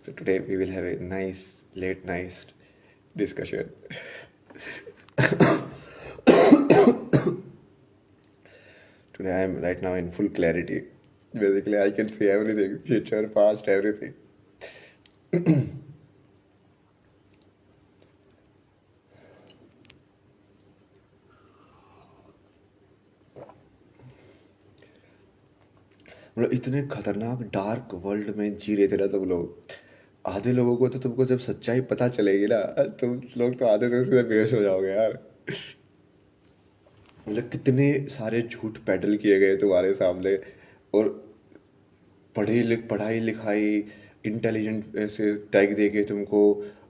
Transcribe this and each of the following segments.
So today we will have a nice late night discussion. Today I am right now in full clarity. Basically, I can see everything, future, past, everything. मतलब इतने खतरनाक dark world में जी रहे थे ना तुम लोग। आधे लोगों को तो तुमको जब सच्चाई पता चलेगी ना, तुम लोग तो आधे तो सीधे बेहोश हो जाओगे यार। मतलब कितने सारे झूठ पेडल किए गए तुम्हारे सामने। और पढ़ाई लिखाई इंटेलिजेंट ऐसे टैग दे के तुमको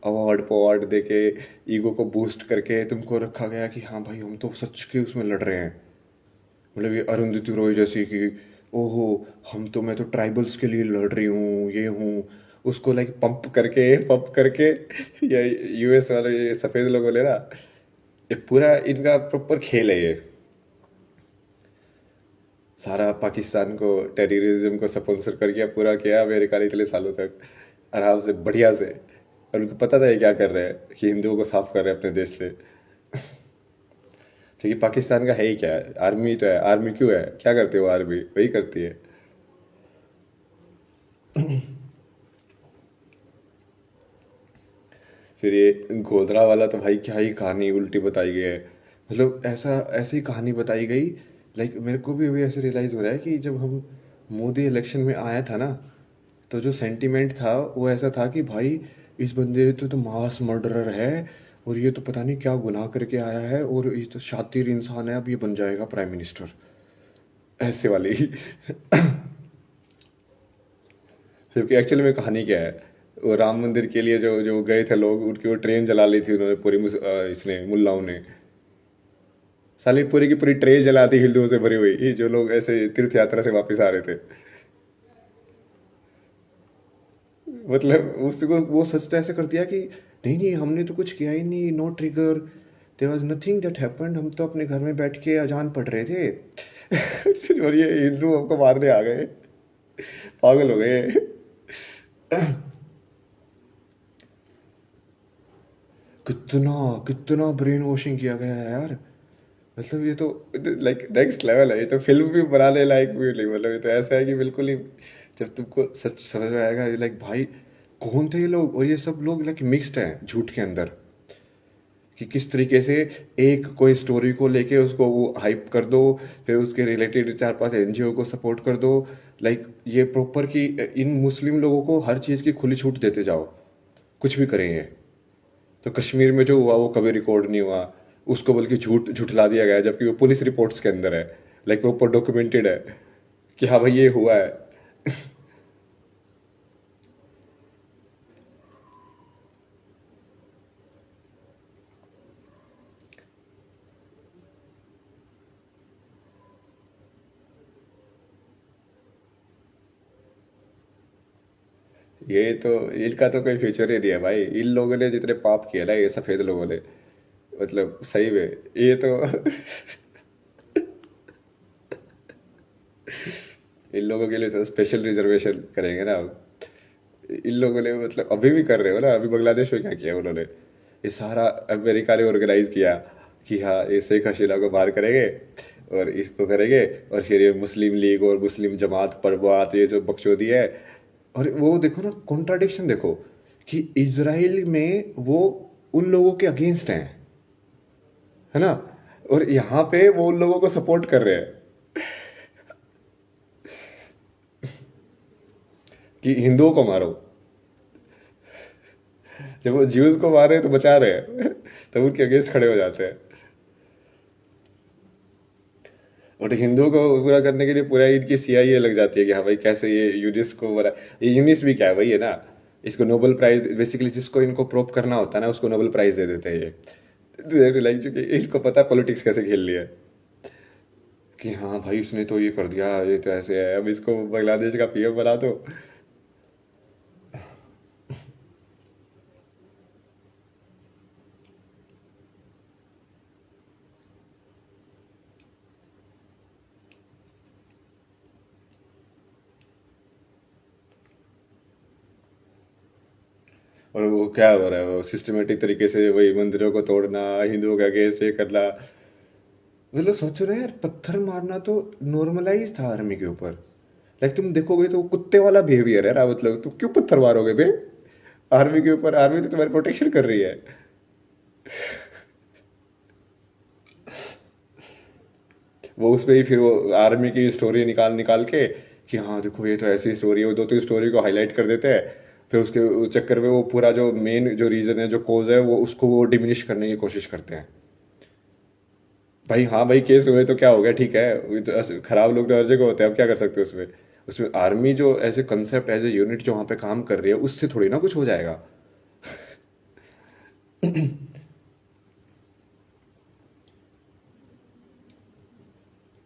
अवार्ड पवार्ड दे के ईगो को बूस्ट करके तुमको रखा गया कि हाँ भाई हम तो सच के उसमें लड़ रहे हैं। मतलब ये अरुंधति रॉय जैसी कि ओहो हम तो मैं तो ट्राइबल्स के लिए लड़ रही हूँ ये हूँ। उसको लाइक पंप करके ये यूएस वाले ये सफेद लोग बोले ना, ये पूरा इनका प्रॉपर खेल है ये। सारा पाकिस्तान को टेररिज्म को स्पॉन्सर कर किया, पूरा किया अमेरिका ने इतने सालों तक आराम से बढ़िया से। और उनको पता था ये क्या कर रहे हैं, कि हिंदुओं को साफ कर रहे हैं अपने देश से। क्योंकि पाकिस्तान का है ही क्या है, आर्मी तो है। आर्मी क्यों है, क्या करती है वो आर्मी, वही करती है। फिर ये गोधरा वाला तो भाई क्या ही कहानी उल्टी बताई गई है। मतलब ऐसा ऐसी कहानी बताई गई। लाइक मेरे को भी अभी ऐसे रियलाइज हो रहा है कि जब हम मोदी इलेक्शन में आया था ना, तो जो सेंटीमेंट था वो ऐसा था कि भाई इस बंदे तो मास मर्डरर है, और ये तो पता नहीं क्या गुनाह करके आया है, और ये तो शातिर इंसान है, अब ये बन जाएगा प्राइम मिनिस्टर, ऐसे वाली। जबकि एक्चुअली में कहानी क्या है, वो राम मंदिर के लिए जो जो गए थे लोग, उनकी वो ट्रेन जला ली थी उन्होंने पूरी इसने मुल्लाओं ने। साली पूरी की पूरी ट्रेन जला दी हिंदुओं से भरी हुई, ये जो लोग ऐसे तीर्थ यात्रा से वापस आ रहे थे। मतलब उसको वो सच तो ऐसे कर दिया कि नहीं नहीं हमने तो कुछ किया ही नहीं, no trigger, there was nothing that happened, हम तो अपने घर में बैठ के अजान पढ़ रहे थे। और ये हिंदू हमको मारने आ गए, पागल हो गए। कितना कितना ब्रेन वॉशिंग किया गया है यार। मतलब ये तो लाइक नेक्स्ट लेवल है, ये तो फिल्म भी बनाने लायक भी नहीं। मतलब ये तो ऐसा है कि बिल्कुल ही जब तुमको सच समझ में आएगा, लाइक भाई कौन थे ये लोग। और ये सब लोग लाइक मिक्स्ड हैं झूठ के अंदर, कि किस तरीके से एक कोई स्टोरी को लेके उसको वो हाइप कर दो, फिर उसके रिलेटेड चार पांच एनजीओ को सपोर्ट कर दो। लाइक ये प्रॉपर कि इन मुस्लिम लोगों को हर चीज़ की खुली छूट देते जाओ, कुछ भी करें ये। तो कश्मीर में जो हुआ वो कभी रिकॉर्ड नहीं हुआ, उसको बल्कि झुठला दिया गया, जबकि वो पुलिस रिपोर्ट्स के अंदर है। लाइक वो ऊपर डॉक्यूमेंटेड है कि हाँ भाई ये हुआ है। ये तो इनका तो कोई फ्यूचर ही नहीं है भाई। इन लोगों ने जितने पाप किए ना ये सफेद लोगों ने, मतलब सही में ये तो इन लोगों के लिए तो स्पेशल रिजर्वेशन करेंगे ना अब। इन लोगों ने मतलब अभी भी कर रहे हो ना, अभी बांग्लादेश में क्या किया उन्होंने, ये सारा अमेरिका ने ऑर्गेनाइज किया कि हाँ ये शेख हसीना को बाहर करेंगे और इसको करेंगे, और फिर ये मुस्लिम लीग और मुस्लिम जमात परवात ये जो बकचोदी है। और वो देखो ना कॉन्ट्राडिक्शन देखो, कि इजराइल में वो उन लोगों के अगेंस्ट हैं, है ना, और यहाँ पे वो उन लोगों को सपोर्ट कर रहे हैं कि हिंदुओं को मारो। जब वो ज्यूज को मार रहे हैं तो बचा रहे हैं, तब उनके अगेंस्ट खड़े हो जाते हैं। और हिंदुओं को पूरा करने के लिए पूरा इनकी सीआईए लग जाती है कि हाँ भाई कैसे ये यूनिस को बना। ये यूनिस भी क्या है, वही है ना, इसको नोबेल प्राइज बेसिकली जिसको इनको प्रोप करना होता है ना उसको नोबेल प्राइज दे देते हैं ये। लाइक जो कि इनको पता है पॉलिटिक्स कैसे खेल लिया है, कि हाँ भाई उसने तो ये कर दिया, ये तो ऐसे है, अब इसको बांग्लादेश का पीएम बना दो। और वो क्या हो रहा है, वो सिस्टमेटिक तरीके से वही मंदिरों को तोड़ना, हिंदुओं का अगेंस्ट ये करना। मतलब सोचो ना यार, पत्थर मारना तो नॉर्मलाइज था आर्मी के ऊपर। लाइक तुम देखोगे तो कुत्ते वाला बिहेवियर है ना, मतलब तुम क्यों पत्थर मारोगे बे आर्मी के ऊपर? आर्मी तो तुम्हारी प्रोटेक्शन कर रही है। वो उसमें ही फिर वो आर्मी की स्टोरी निकाल निकाल के कि हाँ देखो ये तो ऐसी स्टोरी है, वो दो तीन स्टोरी को हाईलाइट कर देते हैं। फिर उसके उस चक्कर में वो पूरा जो मेन जो रीजन है, जो कोज है, वो उसको वो डिमिनिश करने की कोशिश करते हैं। भाई हाँ भाई, केस हुए तो क्या हो गया, ठीक है, वो तो खराब लोग तो हर जगह होते हैं, अब क्या कर सकते हैं उसमें। उसमें आर्मी जो as a concept, as a unit जो वहाँ पे काम कर रही है, उससे थोड़ी ना कुछ हो जाएगा।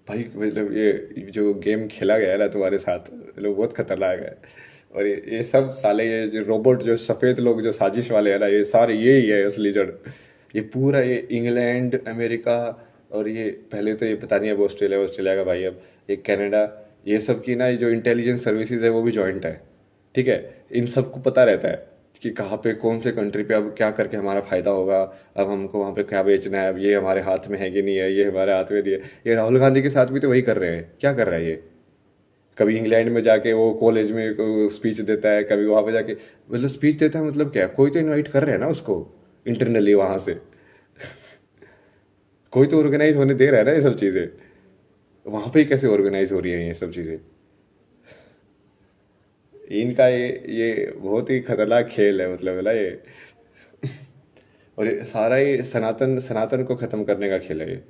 भाई मतलब ये जो गेम खेला गया है ना तुम्हारे साथ, मतलब बहुत खतरनाक है। और ये सब साले, ये जो रोबोट, जो सफ़ेद लोग, जो साजिश वाले हैं ना, ये सारे यही है असली जड़। ये पूरा ये इंग्लैंड, अमेरिका, और ये पहले तो ये पता नहीं अब ऑस्ट्रेलिया, ऑस्ट्रेलिया का भाई, अब ये कनाडा, ये सब की ना ये जो इंटेलिजेंस सर्विसेज है वो भी जॉइंट है। ठीक है, इन सबको पता रहता है कि कहाँ पे कौन से कंट्री पे अब क्या करके हमारा फायदा होगा। अब हमको वहाँ पे क्या बेचना है, अब ये हमारे हाथ में है कि नहीं है, ये हमारे हाथ में नहीं है। ये राहुल गांधी के साथ भी तो वही कर रहे हैं, क्या कर रहा है ये? कभी इंग्लैंड में जाके वो कॉलेज में स्पीच देता है, कभी वहाँ पे जाके, मतलब स्पीच देता है, मतलब क्या, कोई तो इनवाइट कर रहे हैं ना उसको इंटरनली वहाँ से। कोई तो ऑर्गेनाइज होने दे रहा है ना ये सब चीज़ें। वहाँ पे ही कैसे ऑर्गेनाइज हो रही है ये सब चीज़ें? इनका ये बहुत ही खतरनाक खेल है, मतलब है ना ये। और ये सारा ही सनातन सनातन को खत्म करने का खेल है ये।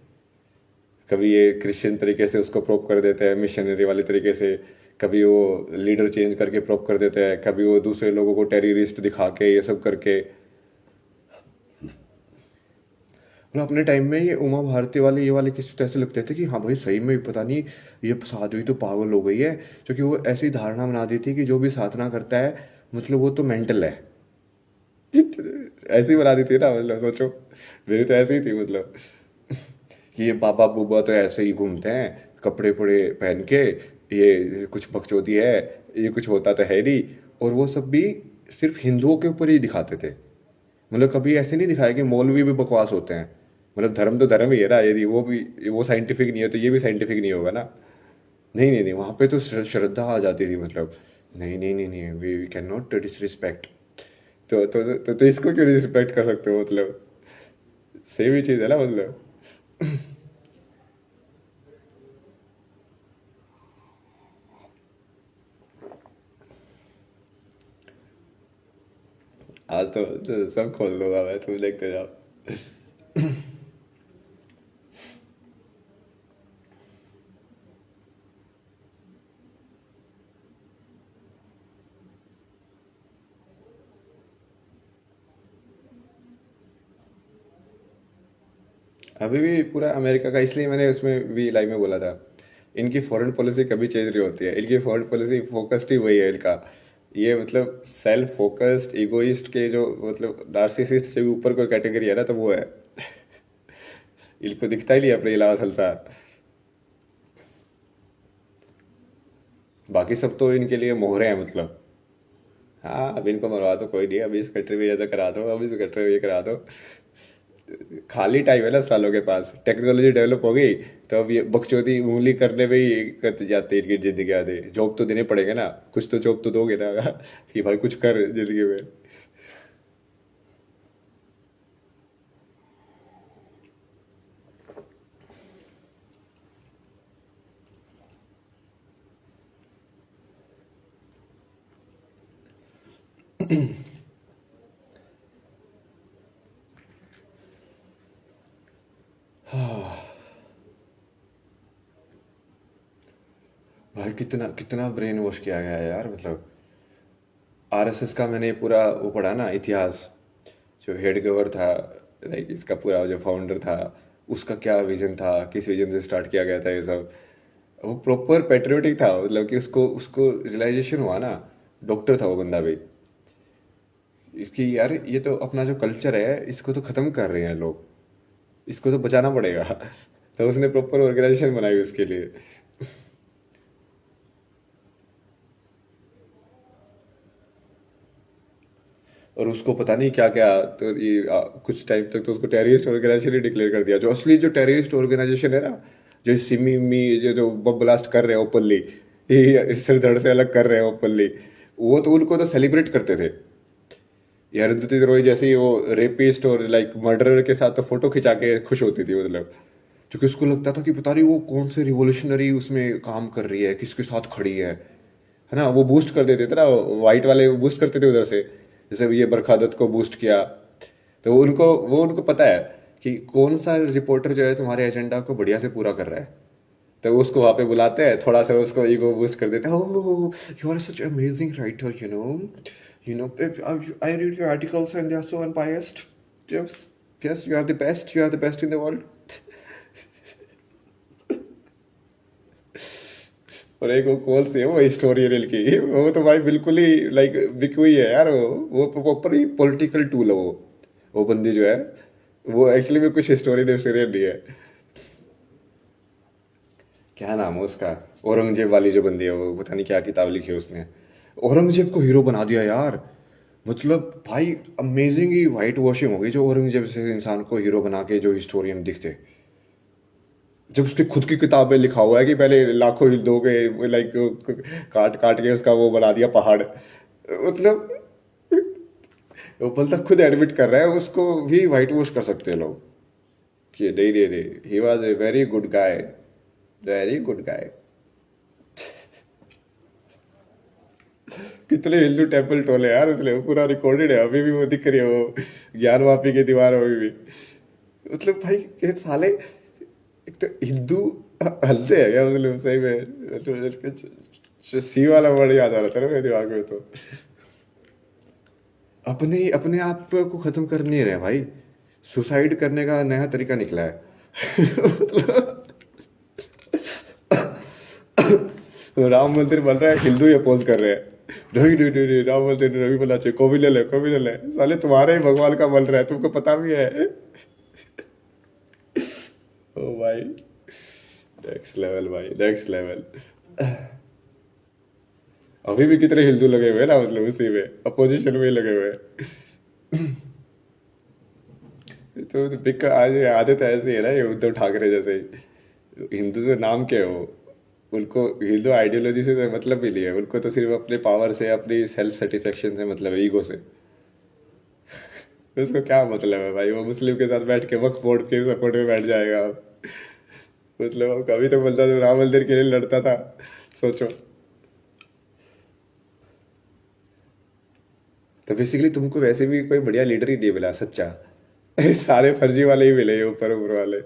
कभी ये क्रिश्चियन तरीके से उसको प्रोप कर देते हैं, मिशनरी वाले तरीके से। कभी वो लीडर चेंज करके प्रोप कर देते हैं, कभी वो दूसरे लोगों को टेररिस्ट दिखा के ये सब करके। मतलब अपने टाइम में ये उमा भारती वाले, ये वाले किसी तो ऐसे लगते थे कि हाँ भाई सही में पता नहीं, ये साध्वी तो पागल हो गई है। क्योंकि वो ऐसी धारणा बना दी थी कि जो भी साधना करता है, मतलब वो तो मेंटल है। ऐसी बना दी थी ना, मतलब सोचो। मेरी तो ऐसी ही थी, मतलब कि ये बाबा बुबा तो ऐसे ही घूमते हैं, कपड़े पड़े पहन के, ये कुछ बकचोदी है, ये कुछ होता तो है नहीं। और वो सब भी सिर्फ हिंदुओं के ऊपर ही दिखाते थे। मतलब कभी ऐसे नहीं दिखाया कि मौलवी भी बकवास होते हैं। मतलब धर्म तो धर्म ही है ना, यदि वो भी, वो साइंटिफिक नहीं है तो ये भी साइंटिफिक नहीं होगा ना। नहीं नहीं नहीं, वहाँ पे तो श्रद्धा आ जाती थी, मतलब नहीं नहीं नहीं नहीं, वी कैन नॉट डिसरिस्पेक्ट। तो इसको क्यों रिस्पेक्ट कर सकते हो, मतलब सेम ही चीज़ है ना, मतलब। आज तो सब खोल दूंगा मैं, तुम देखते जाओ। अभी भी पूरा अमेरिका का, इसलिए मैंने उसमें भी लाइव में बोला था, इनकी फॉरेन पॉलिसी कभी चेंज नहीं होती है। इनकी फॉरेन पॉलिसी फोकस्ड ही वही है इनका। ये मतलब सेल्फ फोकस्ड इगोइस्ट के जो, मतलब नार्सिसिस्ट से भी ऊपर कोई कैटेगरी है ना, तो वो है। इनको दिखता ही नहीं अपने अलावा संसार। बाकी सब तो इनके लिए मोहरे हैं, मतलब हाँ अब इनको मरवा दो, कोई नहीं, अभी इस कंट्री में ऐसा करा दो, अभी इस कंट्री में ये करा दो। खाली टाइम है ना सालों के पास, टेक्नोलॉजी डेवलप हो गई, तो अब ये बकचोदी उंगली करने में ही करते जाते हैं इनकी जिंदगी आधे। जॉब तो देने पड़ेगा ना, कुछ तो जॉब तो दोगे ना। कि भाई कुछ कर जिंदगी में। भाई कितना कितना ब्रेन वॉश किया गया है यार, मतलब आरएसएस का मैंने पूरा वो पढ़ा ना इतिहास। जो हेड गवर था, लाइक इसका पूरा जो फाउंडर था, उसका क्या विजन था, किस विजन से स्टार्ट किया गया था ये सब। वो प्रॉपर पेट्रियोटिक था, मतलब कि उसको उसको रियलाइजेशन हुआ ना। डॉक्टर था वो बंदा भी, इसकी यार ये तो अपना जो कल्चर है इसको तो खत्म कर रहे हैं लोग, इसको तो बचाना पड़ेगा। तो उसने प्रॉपर ऑर्गेनाइजेशन बनाई उसके लिए। और उसको पता नहीं क्या क्या, तो ये कुछ टाइम तक तो उसको टेररिस्ट ऑर्गेनाइजेशन ही डिक्लेयर कर दिया। जो असली जो टेररिस्ट ऑर्गेनाइजेशन है ना, जो सिमी मी जो बम ब्लास्ट कर रहे हैं ओपनली, ये सिर धड़ से अलग कर रहे हैं ओपनली, वो तो उनको तो सेलिब्रेट करते थे। ये अरुंधति रॉय जैसे ही वो रेपिस्ट और लाइक मर्डरर के साथ तो फोटो खिंचा के खुश होती थी मतलब, क्योंकि उसको लगता था कि पता नहीं वो कौन से रिवोल्यूशनरी उसमें काम कर रही है, किसके साथ खड़ी है ना। वो बूस्ट कर देते थे ना, वाइट वाले बूस्ट करते थे उधर से, जैसे ये बरखा दत्त को बूस्ट किया। तो वो उनको पता है कि कौन सा रिपोर्टर जो है तुम्हारे एजेंडा को बढ़िया से पूरा कर रहा है, तो वो उसको वहां पे बुलाते हैं, थोड़ा सा उसको ईगो बूस्ट कर देते हैं। Oh, you are such amazing writer, you know I read your articles and they are so unbiased. Yes, you are the best, you are the best in the world. और एक वो कौन सी है वो हिस्टोरियल की, वो तो भाई बिल्कुल ही लाइक बिक हुई है यार। वो प्रॉपर ही पॉलिटिकल टूल है वो बंदी जो है, वो एक्चुअली में कुछ हिस्टोरियन हिस्टोरियन नहीं है। क्या नाम है उसका, औरंगजेब वाली जो बंदी है, वो पता नहीं क्या किताब लिखी है उसने, औरंगजेब को हीरो बना दिया यार। मतलब भाई अमेजिंग ही वाइट वॉशिंग हो गई जो औरंगजेब से इंसान को हीरो बना के जो हिस्टोरियन दिखते, जब उसने खुद की किताब में लिखा हुआ है कि पहले लाखों हिंदुओं के लाइक काट काट के उसका वो बना दिया पहाड़। मतलब वो बंदा खुद एडमिट कर रहा है, उसको भी वाइट वॉश कर सकते हैं लोग कि नहीं नहीं नहीं, he was a very good guy, very good guy. कितने हिंदू टेम्पल टोले यार उसने, वो पूरा रिकॉर्डेड है, अभी भी वो दिख रही है वो ज्ञान वापी की दीवार अभी भी। मतलब भाई ये साले, एक तो हिंदू हलते हैं क्या मतलब सही में, सी वाला वर्ड याद आ रहा था ना मेरे दिमाग में। तो अपने अपने आप को खत्म कर नहीं रहे भाई, सुसाइड करने का नया तरीका निकला है। मतलब राम मंदिर बन रहा है, हिंदू ही अपोज कर रहे हैं, नहीं नहीं नहीं नहीं, राम मंदिर नहीं बनना चाहिए, को भी ले ले, को भी ले ले। साले तुम्हारे ही भगवान का बन रहा है, तुमको पता भी है। ओ भाई, नेक्स्ट लेवल भाई, नेक्स्ट लेवल। अभी भी कितने हिंदू लगे हुए हैं ना, मतलब उसी में अपोजिशन में ही लगे हुए हैं। तो बिक आज आदत ऐसी है ना ये उद्धव ठाकरे जैसे ही, हिंदू तो नाम क्या है वो, उनको हिंदू आइडियोलॉजी से तो मतलब भी नहीं है, उनको तो सिर्फ अपने पावर से, अपनी सेल्फ सेटिस्फेक्शन से मतलब है, ईगो से। उसको क्या मतलब है भाई, वो मुस्लिम के साथ बैठ के वक्फ बोर्ड के सपोर्ट में बैठ जाएगा। मतलब वो कभी तो बोलता तो राम मंदिर के लिए लड़ता था, सोचो। तो बेसिकली तुमको वैसे भी कोई बढ़िया लीडर ही नहीं मिला सच्चा। सारे फर्जी वाले ही मिले, ये ऊपर ऊपर वाले।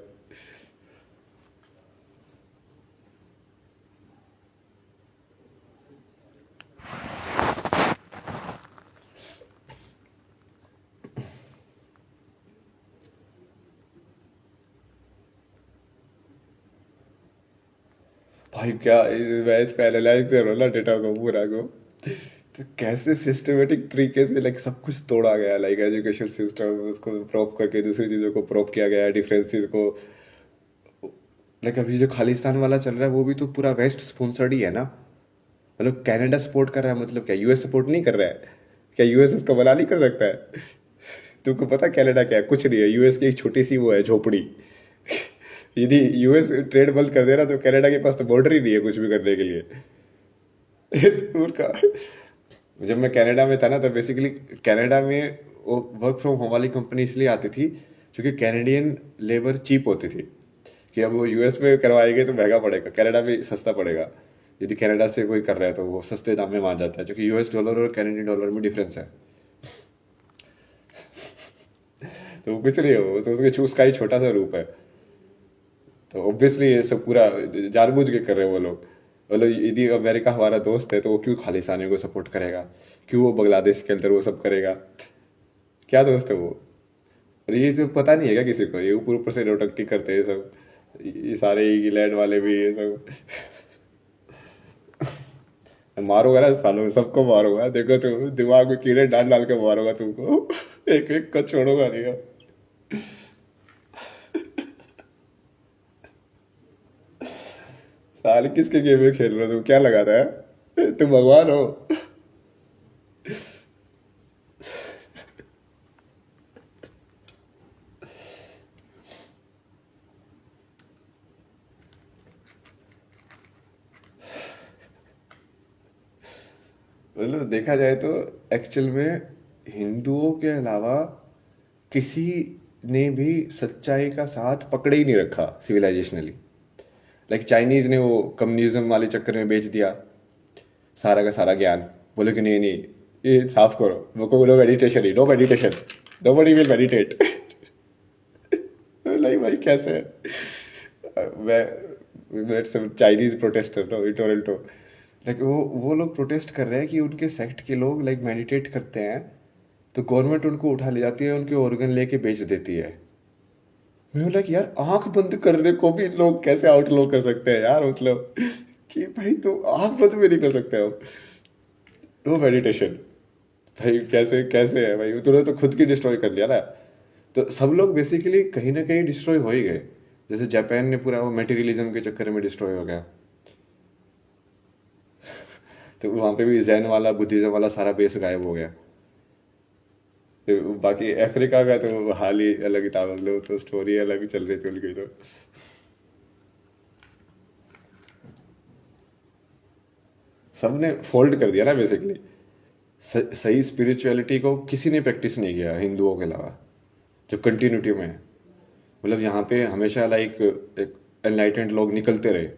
भाई क्या मैं इसको एनालाइज कर रहा हूँ ना डेटा को पूरा को, तो कैसे सिस्टमेटिक तरीके से लाइक सब कुछ तोड़ा गया, लाइक एजुकेशन सिस्टम उसको प्रॉप करके दूसरी चीज़ों को प्रॉप किया गया है, डिफरेंसेस को। लाइक अभी जो खालिस्तान वाला चल रहा है वो भी तो पूरा वेस्ट स्पॉन्सर्ड ही है ना। मतलब कनाडा सपोर्ट कर रहा है, मतलब क्या यूएस सपोर्ट नहीं कर रहा है? क्या यूएस उसका भला नहीं कर सकता है? तुमको पता कनाडा क्या है? कुछ नहीं है, यूएस की एक छोटी सी वो है झोपड़ी। यदि यूएस ट्रेड बंद कर दे रहा तो कनाडा के पास तो बॉर्डर ही नहीं है कुछ भी करने के लिए। तो उनका, जब मैं कनाडा में था ना, तो बेसिकली कनाडा में वो वर्क फ्रॉम होम वाली कंपनी इसलिए आती थी क्योंकि कैनेडियन लेबर चीप होती थी, कि अब वो यूएस में करवाएंगे तो महंगा पड़ेगा, कनाडा में सस्ता पड़ेगा। यदि कनाडा से कोई कर रहा है तो वो सस्ते दाम में मान जाता है, क्योंकि यूएस डॉलर और कैनेडियन डॉलर में डिफरेंस है। तो वो कुछ नहीं है, वो तो उसके उसका ही छोटा सा रूप है। तो ऑब्वियसली ये सब पूरा जानबूझ के कर रहे हैं वो लोग। मतलब यदि अमेरिका हमारा दोस्त है तो वो क्यों खालिस्तानियों को सपोर्ट करेगा, क्यों वो बांग्लादेश के अंदर वो सब करेगा? क्या दोस्त है वो? और ये सब पता नहीं है क्या किसी को? ये ऊपर ऊपर से नोटंकी करते हैं सब, ये सारे इंग्लैंड वाले भी ये सब। मारूंगा ना सालों, सबको मारूंगा, देखो तुम दिमाग में कीड़े डाल डाल के मारूंगा तुमको। एक एक को छोड़ूंगा नहीं। साले किसके गेम में खेल रहे हो तुम? क्या लगा रहा है? तुम भगवान हो? मतलब देखा जाए तो एक्चुअल में हिंदुओं के अलावा किसी ने भी सच्चाई का साथ पकड़े ही नहीं रखा सिविलाइजेशनली। लाइक चाइनीज ने वो कम्युनिज्म वाले चक्कर में बेच दिया सारा का सारा ज्ञान। बोले कि नहीं नहीं, ये साफ करो, वो को बोलो मेडिटेशन ही, no meditation, nobody will meditate. Like भाई कैसे है? मैं सब Chinese protester know in Toronto. Like वो लोग प्रोटेस्ट कर रहे हैं कि उनके सेक्ट के लोग लाइक मेडिटेट करते हैं, तो गवर्नमेंट उनको उठा ले जाती है, उनके ऑर्गन लेके बेच देती है। मैं बोला कि यार आंख बंद करने को भी लोग कैसे आउटलो कर सकते हैं यार, मतलब कि भाई तो आंख बंद भी नहीं कर सकते हो, नो मेडिटेशन। भाई कैसे कैसे है भाई, तूने तो खुद की डिस्ट्रॉय कर लिया ना। तो सब लोग बेसिकली कहीं ना कहीं डिस्ट्रॉय हो ही गए। जैसे जापान ने पूरा वो मेटेरियलिज्म के चक्कर में डिस्ट्रॉय हो गया, तो वहां पे भी जैन वाला बुद्धिज्म वाला सारा बेस गायब हो गया। तो बाकी अफ्रीका का तो हाल ही अलग ही था, मतलब तो स्टोरी अलग ही चल रही थी उनकी तो। सबने फोल्ड कर दिया ना बेसिकली। सही स्पिरिचुअलिटी को किसी ने प्रैक्टिस नहीं किया हिंदुओं के अलावा, जो कंटिन्यूटी में है। मतलब यहाँ पे हमेशा लाइक एक एनलाइटेंड लोग निकलते रहे,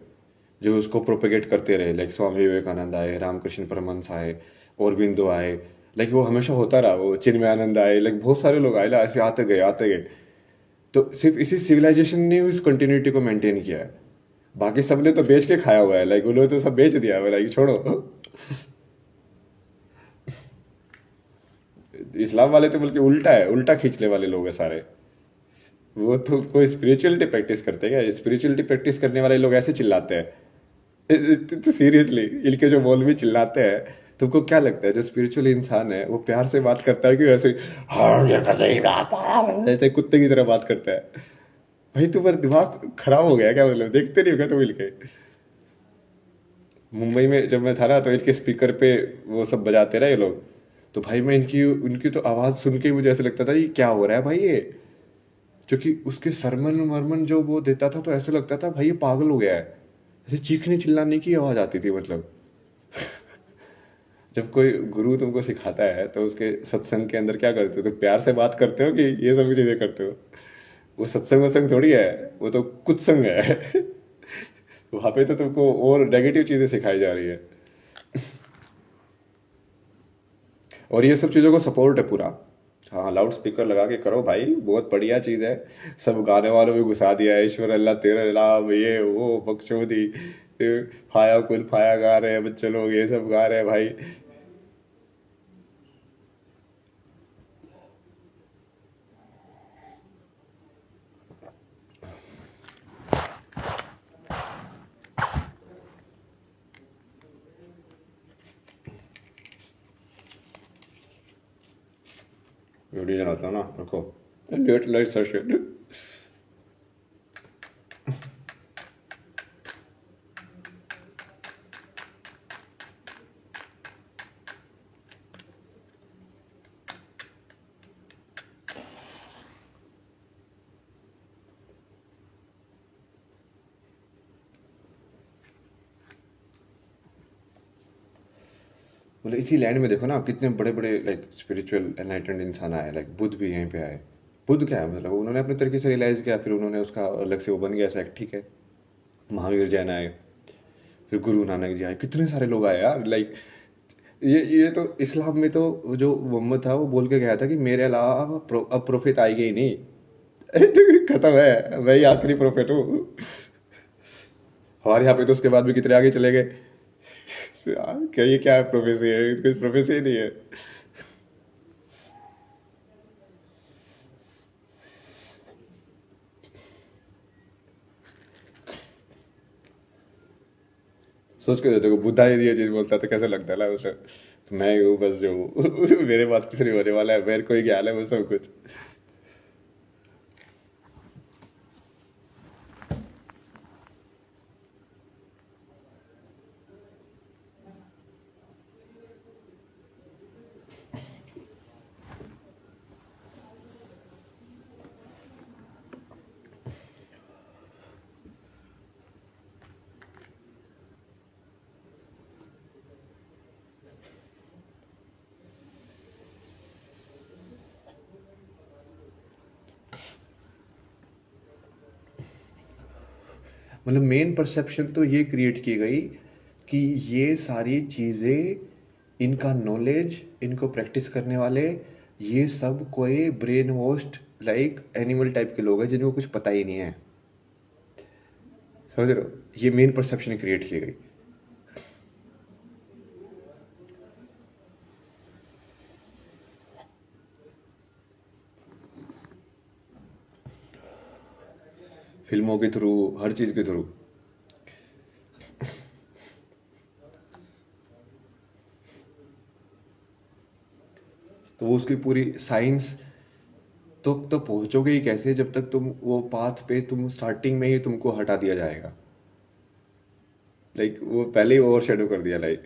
जो उसको प्रोपेगेट करते रहे। लाइक स्वामी विवेकानंद आए, रामकृष्ण परमहंस आए, औरबिंदो आए। लाइक वो हमेशा होता रहा, वो चिन्मयानंद आए, लाइक बहुत सारे लोग आए, ऐसे आते गए आते गए। तो सिर्फ इसी सिविलाइजेशन ने उस कंटिन्यूटी को मेंटेन किया है। बाकी सबने तो बेच के खाया हुआ है, लाइक उन्होंने तो सब बेच दिया है, लाइक छोड़ो। इस्लाम वाले तो बल्कि उल्टा है, उल्टा खींचने वाले लोग हैं सारे। वो तो कोई स्पिरिचुअलिटी प्रैक्टिस करते हैं क्या? स्पिरिचुअलिटी प्रैक्टिस करने वाले लोग ऐसे चिल्लाते हैं तो सीरियसली इनके जो मौलवी चिल्लाते हैं, तुमको क्या लगता है जो स्पिरिचुअल इंसान है वो प्यार से बात करता है कि ऐसे ही, हाँ ये कैसे ही बात है?" ऐसे कुत्ते की तरह बात करता है? भाई तुम्हारा दिमाग खराब हो गया क्या? मतलब देखते नहीं हो क्या तुम इनके? मुंबई में जब मैं था ना, तो इनके स्पीकर पे वो सब बजाते रहे ये लोग। तो भाई मैं इनकी उनकी तो आवाज़ सुन के ही मुझे ऐसे लगता था ये क्या हो रहा है भाई ये। क्योंकि उसके सरमन वरमन जो वो देता था, तो ऐसे लगता था भाई ये पागल हो गया है। ऐसे चीखने चिल्लाने की आवाज़ आती थी मतलब। जब कोई गुरु तुमको सिखाता है तो उसके सत्संग के अंदर क्या करते हो? तो प्यार से बात करते हो कि ये सब चीज़ें करते हो? वो सत्संग वत्संग थोड़ी है, वो तो कुछ संग है। वहां पे तो तुमको और नेगेटिव चीजें सिखाई जा रही है। और ये सब चीज़ों को सपोर्ट है पूरा। हाँ लाउड स्पीकर लगा के करो भाई, बहुत बढ़िया चीज़ है। सब गाने वालों में घुसा दिया है, ईश्वर अल्लाह तेरा नाम ये वो बख्शोदी, फाया कुल फाया गा रहे हैं बच्चे लोग, ये सब गा रहे हैं भाई। वीडियो चलाता हूँ ना, रखो लेट लाइट सेशन। मतलब इसी लैंड में देखो ना कितने बड़े बड़े लाइक स्पिरिचुअल एनलाइटेंड इंसान आए, लाइक बुद्ध भी यहीं पे आए। बुद्ध क्या है, मतलब उन्होंने अपने तरीके से रियलाइज किया, फिर उन्होंने उसका अलग से वो बन गया सेक्ट, ठीक है। महावीर जैन आए, फिर गुरु नानक जी आए, कितने सारे लोग आए यार। लाइक ये तो इस्लाम में तो जो मोहम्मद था वो बोल के गया था कि मेरे अलावा अब प्रोफेट आएंगे ही नहीं। तो खत्म है, मैं ही आखिरी प्रोफेट हूँ। हमारे यहाँ पे तो उसके बाद भी कितने आगे चले गए। यार क्या ये क्या है, प्रोफेसी है? कुछ प्रोफेसी ही नहीं है। सोच के देखो बुद्धा यदि ये चीज बोलता तो कैसे लगता है ना उसे। मैं ही हूँ बस जो हूँ। मेरे बात कुछ नहीं होने वाला है, मेरे को ही ज्ञान है वो सब कुछ। मतलब मेन परसेप्शन तो ये क्रिएट की गई कि ये सारी चीज़ें, इनका नॉलेज, इनको प्रैक्टिस करने वाले, ये सब कोई brain washed like animal type के लोग हैं जिनको कुछ पता ही नहीं है। समझ रहे हो? ये मेन परसेप्शन क्रिएट की गई। फिल्मों के थ्रू, हर चीज़ के थ्रू। तो वो उसकी पूरी साइंस तो पहुंचोगे ही कैसे जब तक तुम वो पाथ पे, तुम स्टार्टिंग में ही तुमको हटा दिया जाएगा। लाइक वो पहले ही ओवर शेडो कर दिया लाइक।